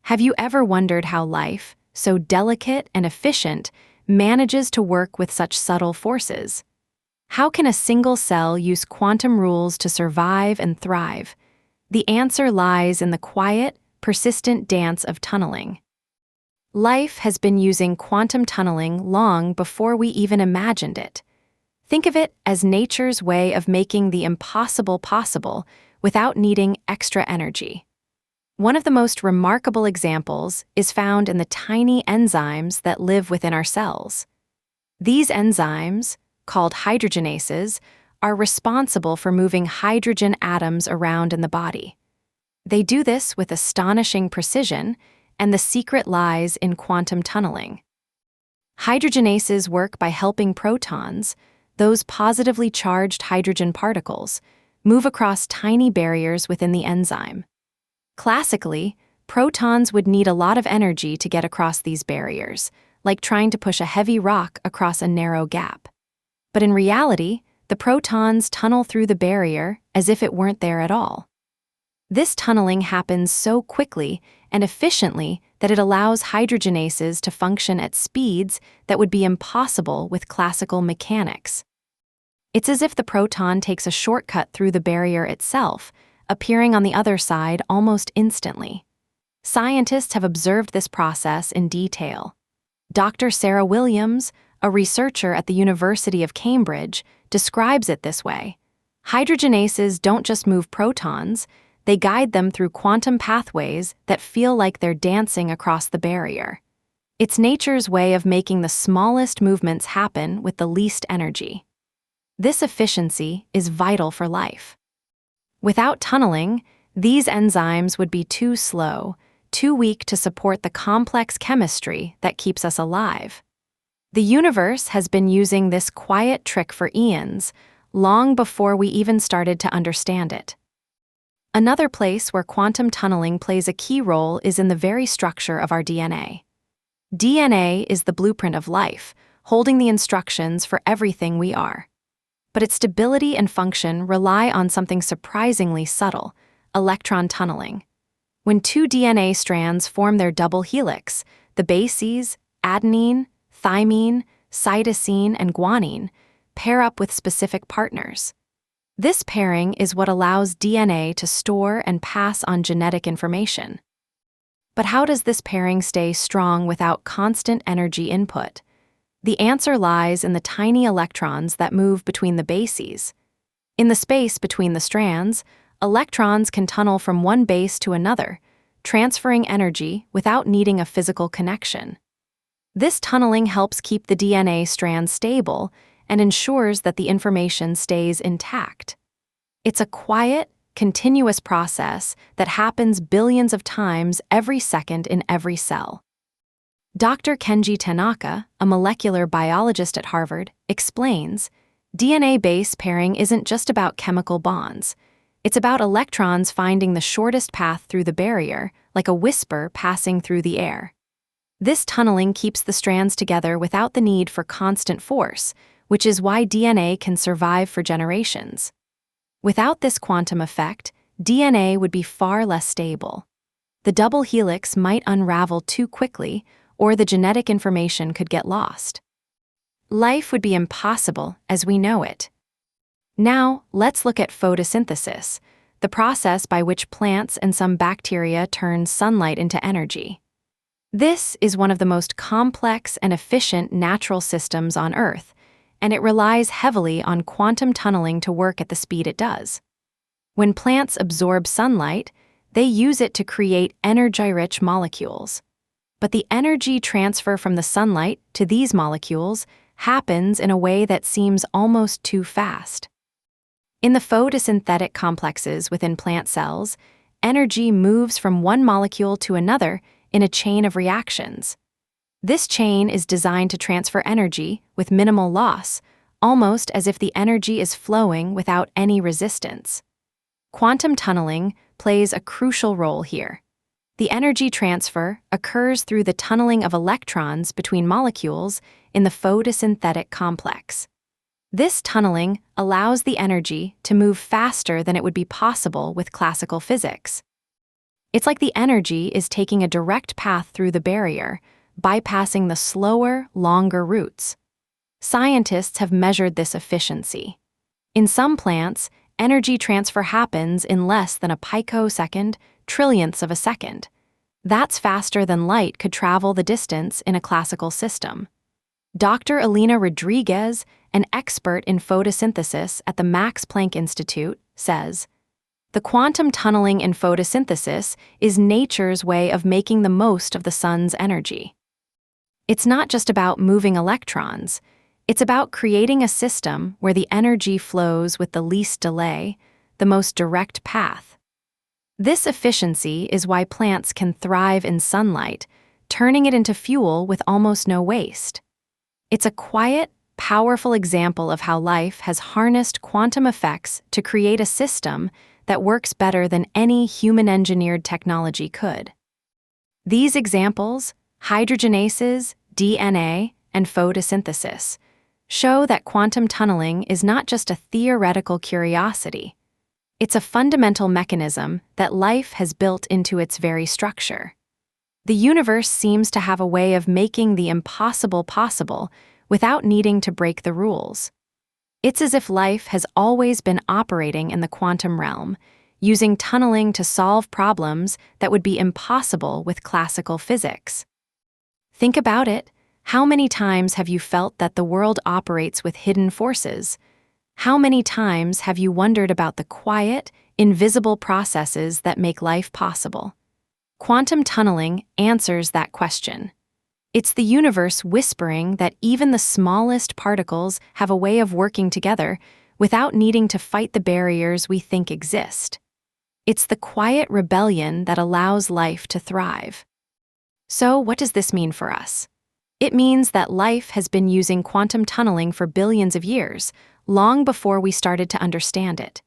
Have you ever wondered how life, so delicate and efficient, manages to work with such subtle forces? How can a single cell use quantum rules to survive and thrive? The answer lies in the quiet, persistent dance of tunneling. Life has been using quantum tunneling long before we even imagined it. Think of it as nature's way of making the impossible possible without needing extra energy. One of the most remarkable examples is found in the tiny enzymes that live within our cells. These enzymes, called hydrogenases, are responsible for moving hydrogen atoms around in the body. They do this with astonishing precision, and the secret lies in quantum tunneling. Hydrogenases work by helping protons, those positively charged hydrogen particles, move across tiny barriers within the enzyme. Classically, protons would need a lot of energy to get across these barriers, like trying to push a heavy rock across a narrow gap. But in reality, the protons tunnel through the barrier as if it weren't there at all. This tunneling happens so quickly and efficiently that it allows hydrogenases to function at speeds that would be impossible with classical mechanics. It's as if the proton takes a shortcut through the barrier itself, appearing on the other side almost instantly. Scientists have observed this process in detail. Dr. Sarah Williams, a researcher at the University of Cambridge, describes it this way. Hydrogenases don't just move protons, they guide them through quantum pathways that feel like they're dancing across the barrier. It's nature's way of making the smallest movements happen with the least energy. This efficiency is vital for life. Without tunneling, these enzymes would be too slow, too weak to support the complex chemistry that keeps us alive. The universe has been using this quiet trick for eons, long before we even started to understand it. Another place where quantum tunneling plays a key role is in the very structure of our DNA. DNA is the blueprint of life, holding the instructions for everything we are. But its stability and function rely on something surprisingly subtle: electron tunneling. When two DNA strands form their double helix, the bases, adenine, thymine, cytosine, and guanine, pair up with specific partners. This pairing is what allows DNA to store and pass on genetic information. But how does this pairing stay strong without constant energy input? The answer lies in the tiny electrons that move between the bases. In the space between the strands, electrons can tunnel from one base to another, transferring energy without needing a physical connection. This tunneling helps keep the DNA strands stable and ensures that the information stays intact. It's a quiet, continuous process that happens billions of times every second in every cell. Dr. Kenji Tanaka, a molecular biologist at Harvard, explains, DNA-base pairing isn't just about chemical bonds. It's about electrons finding the shortest path through the barrier, like a whisper passing through the air. This tunneling keeps the strands together without the need for constant force, which is why DNA can survive for generations. Without this quantum effect, DNA would be far less stable. The double helix might unravel too quickly, or the genetic information could get lost. Life would be impossible as we know it. Now, let's look at photosynthesis, the process by which plants and some bacteria turn sunlight into energy. This is one of the most complex and efficient natural systems on Earth, and it relies heavily on quantum tunneling to work at the speed it does. When plants absorb sunlight, they use it to create energy-rich molecules. but the energy transfer from the sunlight to these molecules happens in a way that seems almost too fast. In the photosynthetic complexes within plant cells, energy moves from one molecule to another in a chain of reactions. This chain is designed to transfer energy with minimal loss, almost as if the energy is flowing without any resistance. Quantum tunneling plays a crucial role here. The energy transfer occurs through the tunneling of electrons between molecules in the photosynthetic complex. This tunneling allows the energy to move faster than it would be possible with classical physics. It's like the energy is taking a direct path through the barrier, bypassing the slower, longer routes. Scientists have measured this efficiency. In some plants, energy transfer happens in less than a picosecond, trillionths of a second. That's faster than light could travel the distance in a classical system. Dr. Elena Rodriguez, an expert in photosynthesis at the Max Planck Institute, says, "The quantum tunneling in photosynthesis is nature's way of making the most of the sun's energy." It's not just about moving electrons. It's about creating a system where the energy flows with the least delay, the most direct path. This efficiency is why plants can thrive in sunlight, turning it into fuel with almost no waste. It's a quiet, powerful example of how life has harnessed quantum effects to create a system that works better than any human-engineered technology could. These examples, hydrogenases, DNA, and photosynthesis, show that quantum tunneling is not just a theoretical curiosity. It's a fundamental mechanism that life has built into its very structure. The universe seems to have a way of making the impossible possible without needing to break the rules. It's as if life has always been operating in the quantum realm, using tunneling to solve problems that would be impossible with classical physics. Think about it. How many times have you felt that the world operates with hidden forces? How many times have you wondered about the quiet, invisible processes that make life possible? Quantum tunneling answers that question. It's the universe whispering that even the smallest particles have a way of working together without needing to fight the barriers we think exist. It's the quiet rebellion that allows life to thrive. So, what does this mean for us? It means that life has been using quantum tunneling for billions of years, long before we started to understand it.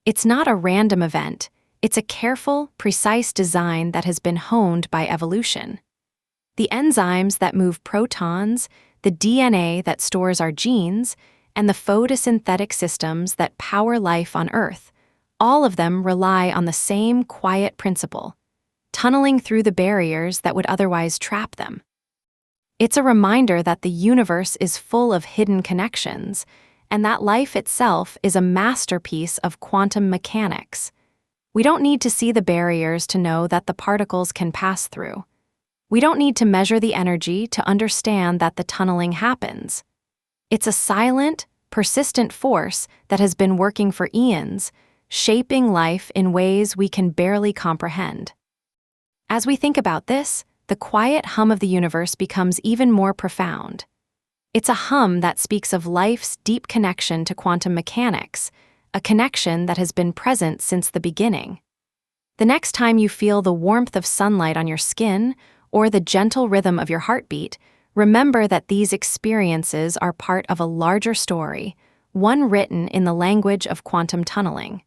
It's not a random event. It's a careful, precise design that has been honed by evolution. The enzymes that move protons, the DNA that stores our genes, and the photosynthetic systems that power life on Earth, all of them rely on the same quiet principle, tunneling through the barriers that would otherwise trap them. It's a reminder that the universe is full of hidden connections, and that life itself is a masterpiece of quantum mechanics. We don't need to see the barriers to know that the particles can pass through. We don't need to measure the energy to understand that the tunneling happens. It's a silent, persistent force that has been working for eons, shaping life in ways we can barely comprehend. As we think about this, the quiet hum of the universe becomes even more profound. It's a hum that speaks of life's deep connection to quantum mechanics, a connection that has been present since the beginning. The next time you feel the warmth of sunlight on your skin or the gentle rhythm of your heartbeat, remember that these experiences are part of a larger story, one written in the language of quantum tunneling.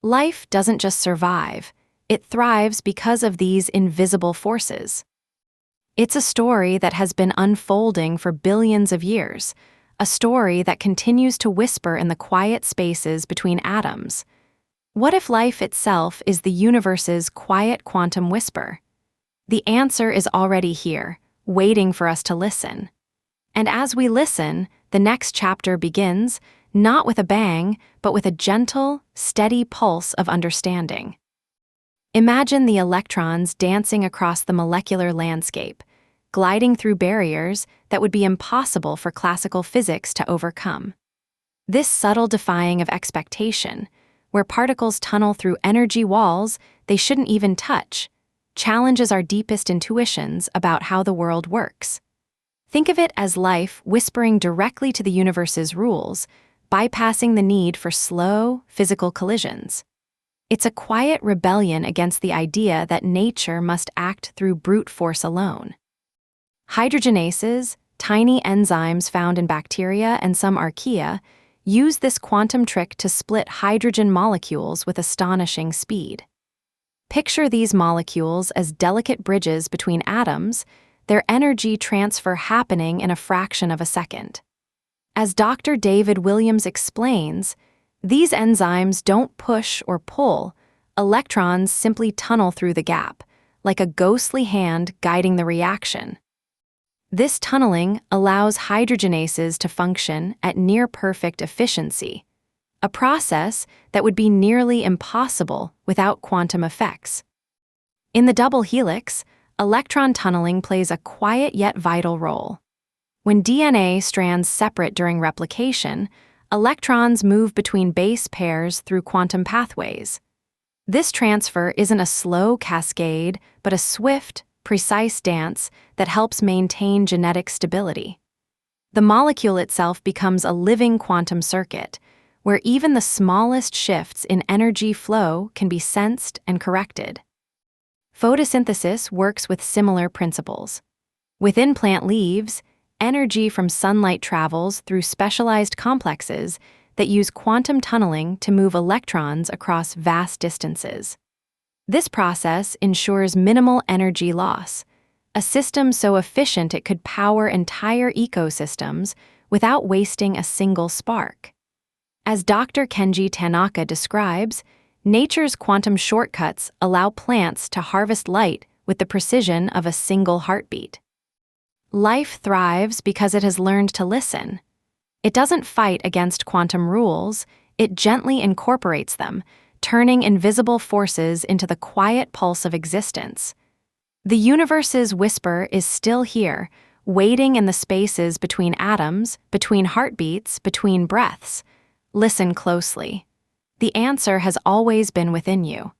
Life doesn't just survive, it thrives because of these invisible forces. It's a story that has been unfolding for billions of years, a story that continues to whisper in the quiet spaces between atoms. What if life itself is the universe's quiet quantum whisper? The answer is already here, waiting for us to listen. And as we listen, the next chapter begins, not with a bang, but with a gentle, steady pulse of understanding. Imagine the electrons dancing across the molecular landscape, gliding through barriers that would be impossible for classical physics to overcome. This subtle defying of expectation, where particles tunnel through energy walls they shouldn't even touch, challenges our deepest intuitions about how the world works. Think of it as life whispering directly to the universe's rules, bypassing the need for slow, physical collisions. It's a quiet rebellion against the idea that nature must act through brute force alone. Hydrogenases, tiny enzymes found in bacteria and some archaea, use this quantum trick to split hydrogen molecules with astonishing speed. Picture these molecules as delicate bridges between atoms, their energy transfer happening in a fraction of a second. As Dr. David Williams explains, these enzymes don't push or pull, electrons simply tunnel through the gap, like a ghostly hand guiding the reaction. This tunneling allows hydrogenases to function at near-perfect efficiency, a process that would be nearly impossible without quantum effects. In the double helix, electron tunneling plays a quiet yet vital role. When DNA strands separate during replication, electrons move between base pairs through quantum pathways. This transfer isn't a slow cascade, but a swift, precise dance that helps maintain genetic stability. The molecule itself becomes a living quantum circuit, where even the smallest shifts in energy flow can be sensed and corrected. Photosynthesis works with similar principles. Within plant leaves, energy from sunlight travels through specialized complexes that use quantum tunneling to move electrons across vast distances. This process ensures minimal energy loss, a system so efficient it could power entire ecosystems without wasting a single spark. As Dr. Kenji Tanaka describes, nature's quantum shortcuts allow plants to harvest light with the precision of a single heartbeat. Life thrives because it has learned to listen. It doesn't fight against quantum rules, it gently incorporates them, turning invisible forces into the quiet pulse of existence. The universe's whisper is still here, waiting in the spaces between atoms, between heartbeats, between breaths. Listen closely. The answer has always been within you.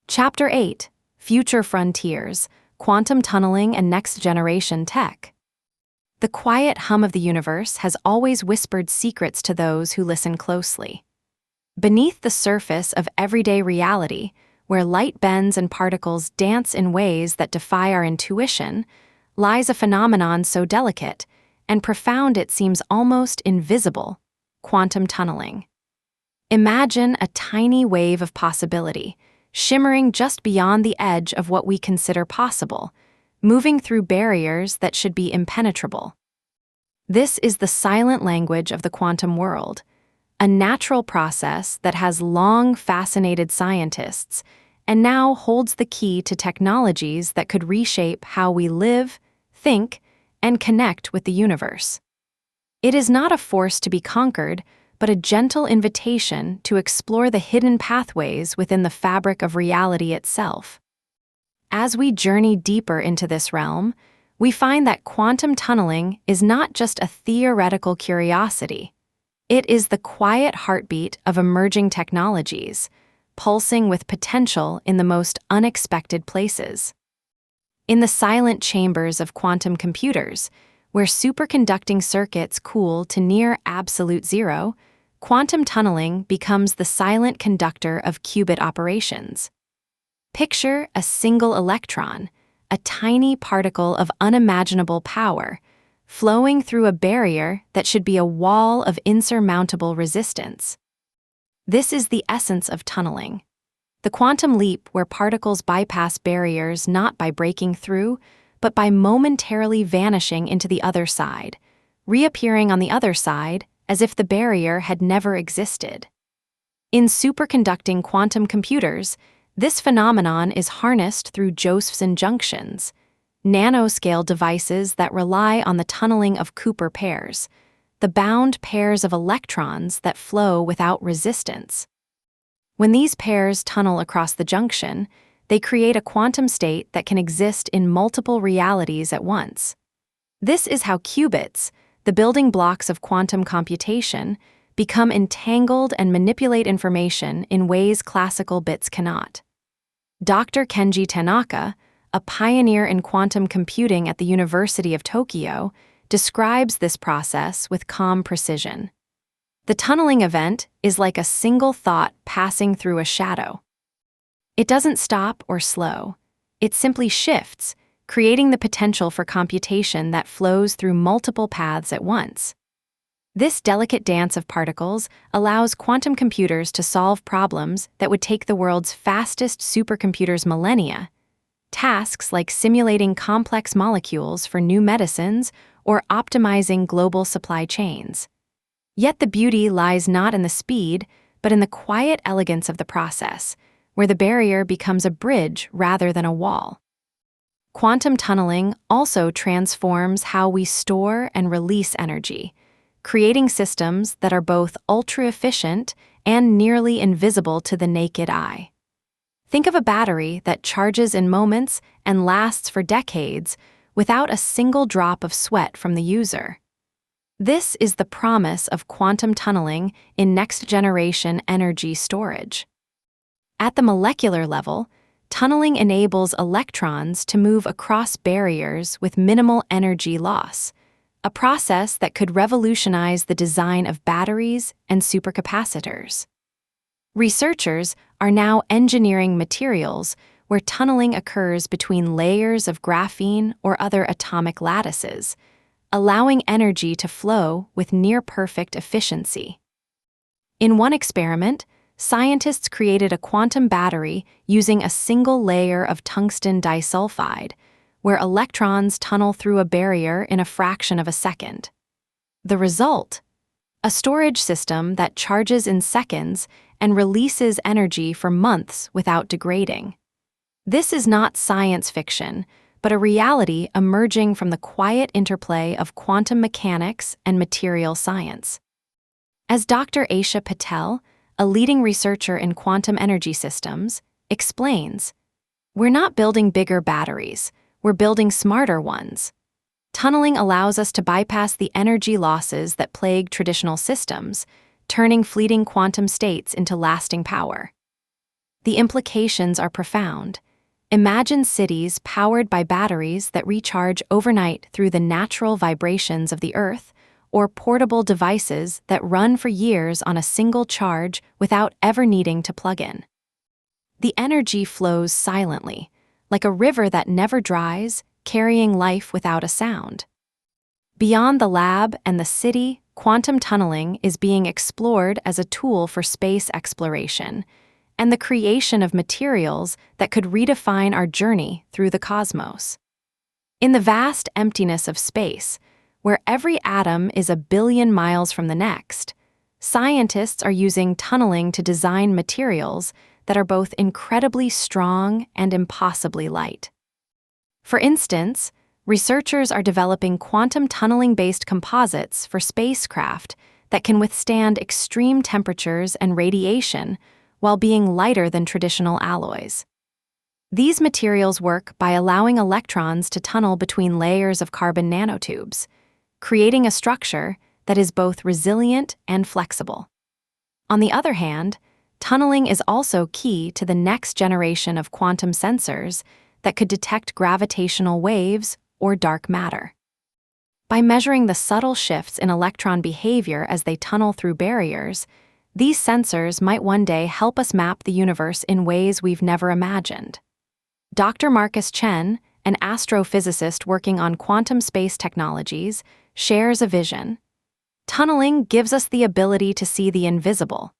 Chapter 8: Future Frontiers, Quantum Tunneling and Next-Generation Tech. The quiet hum of the universe has always whispered secrets to those who listen closely. Beneath the surface of everyday reality, where light bends and particles dance in ways that defy our intuition, lies a phenomenon so delicate and profound it seems almost invisible: quantum tunneling. Imagine a tiny wave of possibility, shimmering just beyond the edge of what we consider possible, moving through barriers that should be impenetrable. This is the silent language of the quantum world, a natural process that has long fascinated scientists and now holds the key to technologies that could reshape how we live, think, and connect with the universe. It is not a force to be conquered, but a gentle invitation to explore the hidden pathways within the fabric of reality itself. As we journey deeper into this realm, we find that quantum tunneling is not just a theoretical curiosity. It is the quiet heartbeat of emerging technologies, pulsing with potential in the most unexpected places. In the silent chambers of quantum computers, where superconducting circuits cool to near absolute zero, quantum tunneling becomes the silent conductor of qubit operations. Picture a single electron, a tiny particle of unimaginable power, flowing through a barrier that should be a wall of insurmountable resistance. This is the essence of tunneling, the quantum leap where particles bypass barriers not by breaking through, but by momentarily vanishing into the other side, reappearing on the other side as if the barrier had never existed. In superconducting quantum computers, this phenomenon is harnessed through Josephson junctions, nanoscale devices that rely on the tunneling of Cooper pairs, the bound pairs of electrons that flow without resistance. When these pairs tunnel across the junction, they create a quantum state that can exist in multiple realities at once. This is how qubits, the building blocks of quantum computation, become entangled and manipulate information in ways classical bits cannot. Dr. Kenji Tanaka, a pioneer in quantum computing at the University of Tokyo, describes this process with calm precision. The tunneling event is like a single thought passing through a shadow. It doesn't stop or slow. It simply shifts, creating the potential for computation that flows through multiple paths at once. This delicate dance of particles allows quantum computers to solve problems that would take the world's fastest supercomputers millennia. Tasks like simulating complex molecules for new medicines or optimizing global supply chains. Yet the beauty lies not in the speed, but in the quiet elegance of the process, where the barrier becomes a bridge rather than a wall. Quantum tunneling also transforms how we store and release energy, creating systems that are both ultra-efficient and nearly invisible to the naked eye. Think of a battery that charges in moments and lasts for decades without a single drop of sweat from the user. This is the promise of quantum tunneling in next-generation energy storage. At the molecular level, tunneling enables electrons to move across barriers with minimal energy loss, a process that could revolutionize the design of batteries and supercapacitors. Researchers are now engineering materials where tunneling occurs between layers of graphene or other atomic lattices, allowing energy to flow with near-perfect efficiency. In one experiment, scientists created a quantum battery using a single layer of tungsten disulfide, where electrons tunnel through a barrier in a fraction of a second. The result? A storage system that charges in seconds and releases energy for months without degrading. This is not science fiction, but a reality emerging from the quiet interplay of quantum mechanics and material science. As Dr. Aisha Patel, a leading researcher in quantum energy systems, explains, "We're not building bigger batteries, we're building smarter ones." Tunneling allows us to bypass the energy losses that plague traditional systems, turning fleeting quantum states into lasting power. The implications are profound. Imagine cities powered by batteries that recharge overnight through the natural vibrations of the Earth, or portable devices that run for years on a single charge without ever needing to plug in. The energy flows silently, like a river that never dries, carrying life without a sound. Beyond the lab and the city, quantum tunneling is being explored as a tool for space exploration and the creation of materials that could redefine our journey through the cosmos. In the vast emptiness of space, where every atom is a billion miles from the next, scientists are using tunneling to design materials that are both incredibly strong and impossibly light. For instance, researchers are developing quantum tunneling-based composites for spacecraft that can withstand extreme temperatures and radiation while being lighter than traditional alloys. These materials work by allowing electrons to tunnel between layers of carbon nanotubes, creating a structure that is both resilient and flexible. On the other hand, tunneling is also key to the next generation of quantum sensors that could detect gravitational waves or dark matter. By measuring the subtle shifts in electron behavior as they tunnel through barriers, these sensors might one day help us map the universe in ways we've never imagined. Dr. Marcus Chen, an astrophysicist working on quantum space technologies, shares a vision. Tunneling gives us the ability to see the invisible.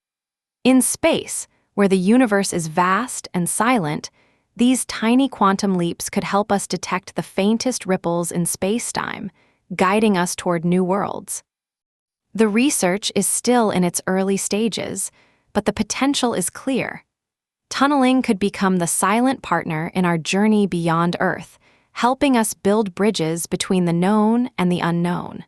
In space, where the universe is vast and silent, these tiny quantum leaps could help us detect the faintest ripples in space-time, guiding us toward new worlds. The research is still in its early stages, but the potential is clear. Tunneling could become the silent partner in our journey beyond Earth, helping us build bridges between the known and the unknown.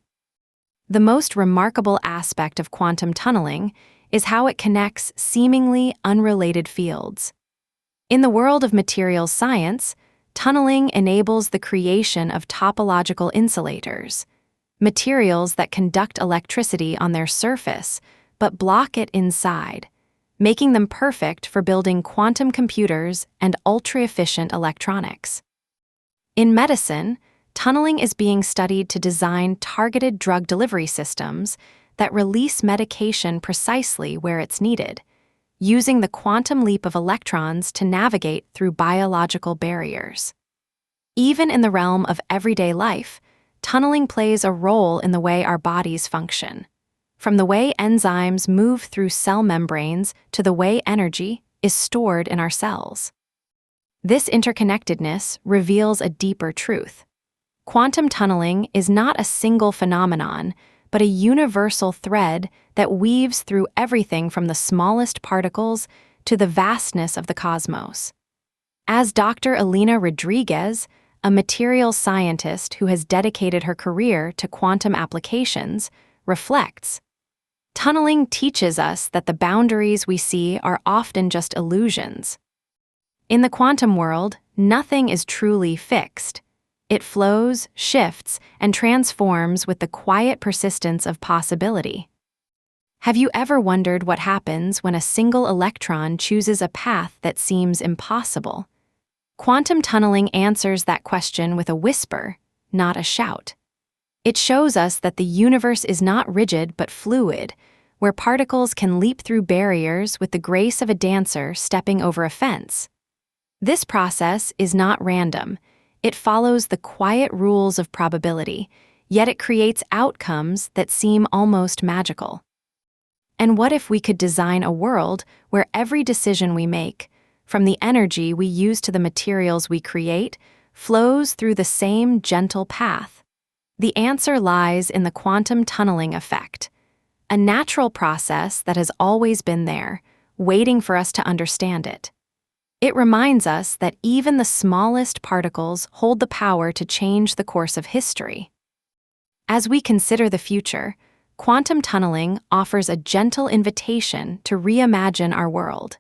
The most remarkable aspect of quantum tunneling is how it connects seemingly unrelated fields. In the world of materials science, tunneling enables the creation of topological insulators, materials that conduct electricity on their surface but block it inside, making them perfect for building quantum computers and ultra-efficient electronics. In medicine, tunneling is being studied to design targeted drug delivery systems that release medication precisely where it's needed, using the quantum leap of electrons to navigate through biological barriers. Even in the realm of everyday life, tunneling plays a role in the way our bodies function, from the way enzymes move through cell membranes to the way energy is stored in our cells. This interconnectedness reveals a deeper truth. Quantum tunneling is not a single phenomenon, but a universal thread that weaves through everything from the smallest particles to the vastness of the cosmos. As Dr. Elena Rodriguez, a materials scientist who has dedicated her career to quantum applications, reflects, tunneling teaches us that the boundaries we see are often just illusions. In the quantum world, nothing is truly fixed. It flows, shifts, and transforms with the quiet persistence of possibility. Have you ever wondered what happens when a single electron chooses a path that seems impossible? Quantum tunneling answers that question with a whisper, not a shout. It shows us that the universe is not rigid but fluid, where particles can leap through barriers with the grace of a dancer stepping over a fence. This process is not random. It follows the quiet rules of probability, yet it creates outcomes that seem almost magical. And what if we could design a world where every decision we make, from the energy we use to the materials we create, flows through the same gentle path? The answer lies in the quantum tunneling effect, a natural process that has always been there, waiting for us to understand it. It reminds us that even the smallest particles hold the power to change the course of history. As we consider the future, quantum tunneling offers a gentle invitation to reimagine our world.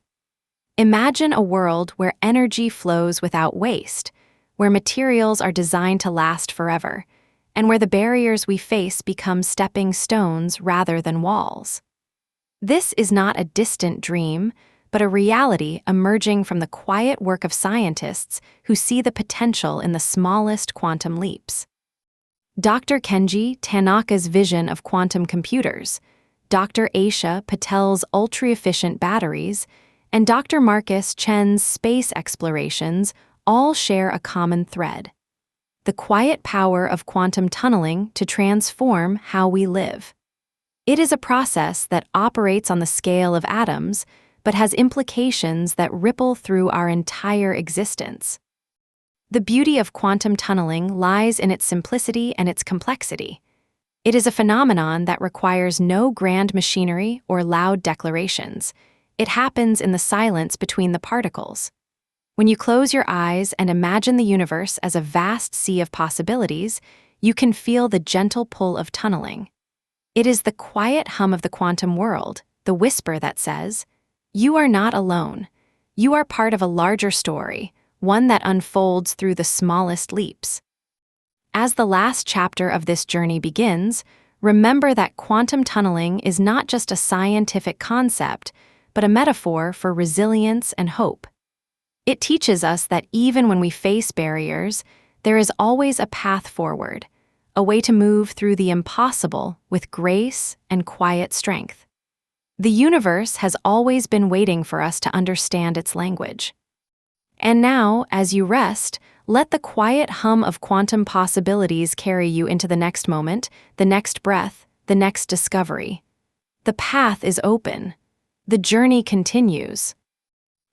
Imagine a world where energy flows without waste, where materials are designed to last forever, and where the barriers we face become stepping stones rather than walls. This is not a distant dream, but a reality emerging from the quiet work of scientists who see the potential in the smallest quantum leaps. Dr. Kenji Tanaka's vision of quantum computers, Dr. Aisha Patel's ultra-efficient batteries, and Dr. Marcus Chen's space explorations all share a common thread: the quiet power of quantum tunneling to transform how we live. It is a process that operates on the scale of atoms, but has implications that ripple through our entire existence. The beauty of quantum tunneling lies in its simplicity and its complexity. It is a phenomenon that requires no grand machinery or loud declarations. It happens in the silence between the particles. When you close your eyes and imagine the universe as a vast sea of possibilities, you can feel the gentle pull of tunneling. It is the quiet hum of the quantum world, the whisper that says, "You are not alone. You are part of a larger story, one that unfolds through the smallest leaps." As the last chapter of this journey begins, remember that quantum tunneling is not just a scientific concept, but a metaphor for resilience and hope. It teaches us that even when we face barriers, there is always a path forward, a way to move through the impossible with grace and quiet strength. The universe has always been waiting for us to understand its language. And now, as you rest, let the quiet hum of quantum possibilities carry you into the next moment, the next breath, the next discovery. The path is open. The journey continues.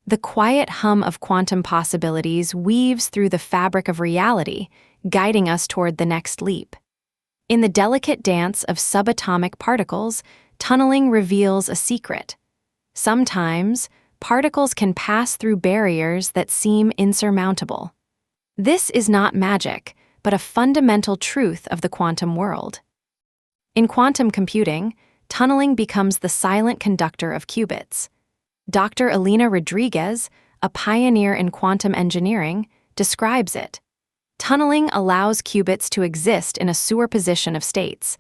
The quiet hum of quantum possibilities weaves through the fabric of reality, guiding us toward the next leap. In the delicate dance of subatomic particles, tunneling reveals a secret. Sometimes, particles can pass through barriers that seem insurmountable. This is not magic, but a fundamental truth of the quantum world. In quantum computing, tunneling becomes the silent conductor of qubits. Dr. Elena Rodriguez, a pioneer in quantum engineering, describes it. Tunneling allows qubits to exist in a superposition of states,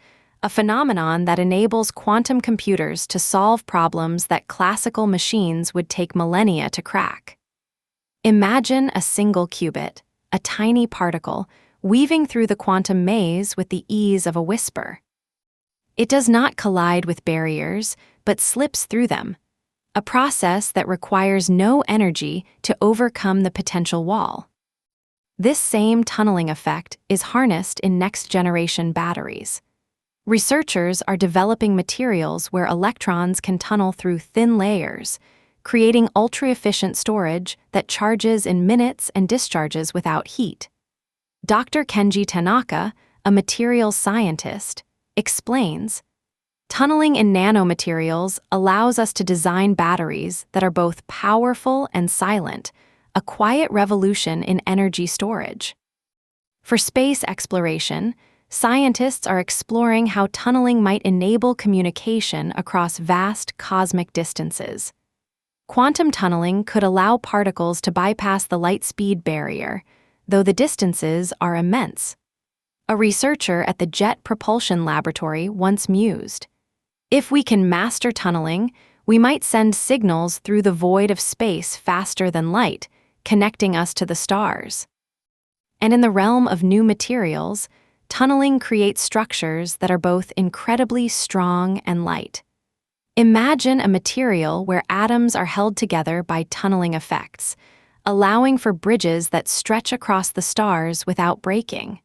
a phenomenon that enables quantum computers to solve problems that classical machines would take millennia to crack. Imagine a single qubit, a tiny particle, weaving through the quantum maze with the ease of a whisper. It does not collide with barriers, but slips through them, a process that requires no energy to overcome the potential wall. This same tunneling effect is harnessed in next-generation batteries. Researchers are developing materials where electrons can tunnel through thin layers, creating ultra-efficient storage that charges in minutes and discharges without heat. Dr. Kenji Tanaka, a materials scientist, explains, "Tunneling in nanomaterials allows us to design batteries that are both powerful and silent, a quiet revolution in energy storage." For space exploration, scientists are exploring how tunneling might enable communication across vast cosmic distances. Quantum tunneling could allow particles to bypass the light-speed barrier, though the distances are immense. A researcher at the Jet Propulsion Laboratory once mused, "If we can master tunneling, we might send signals through the void of space faster than light, connecting us to the stars." And in the realm of new materials, tunneling creates structures that are both incredibly strong and light. Imagine a material where atoms are held together by tunneling effects, allowing for bridges that stretch across the stars without breaking.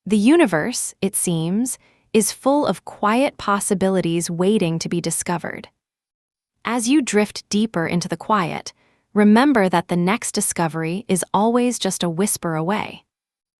The universe, it seems, is full of quiet possibilities waiting to be discovered. As you drift deeper into the quiet, remember that the next discovery is always just a whisper away.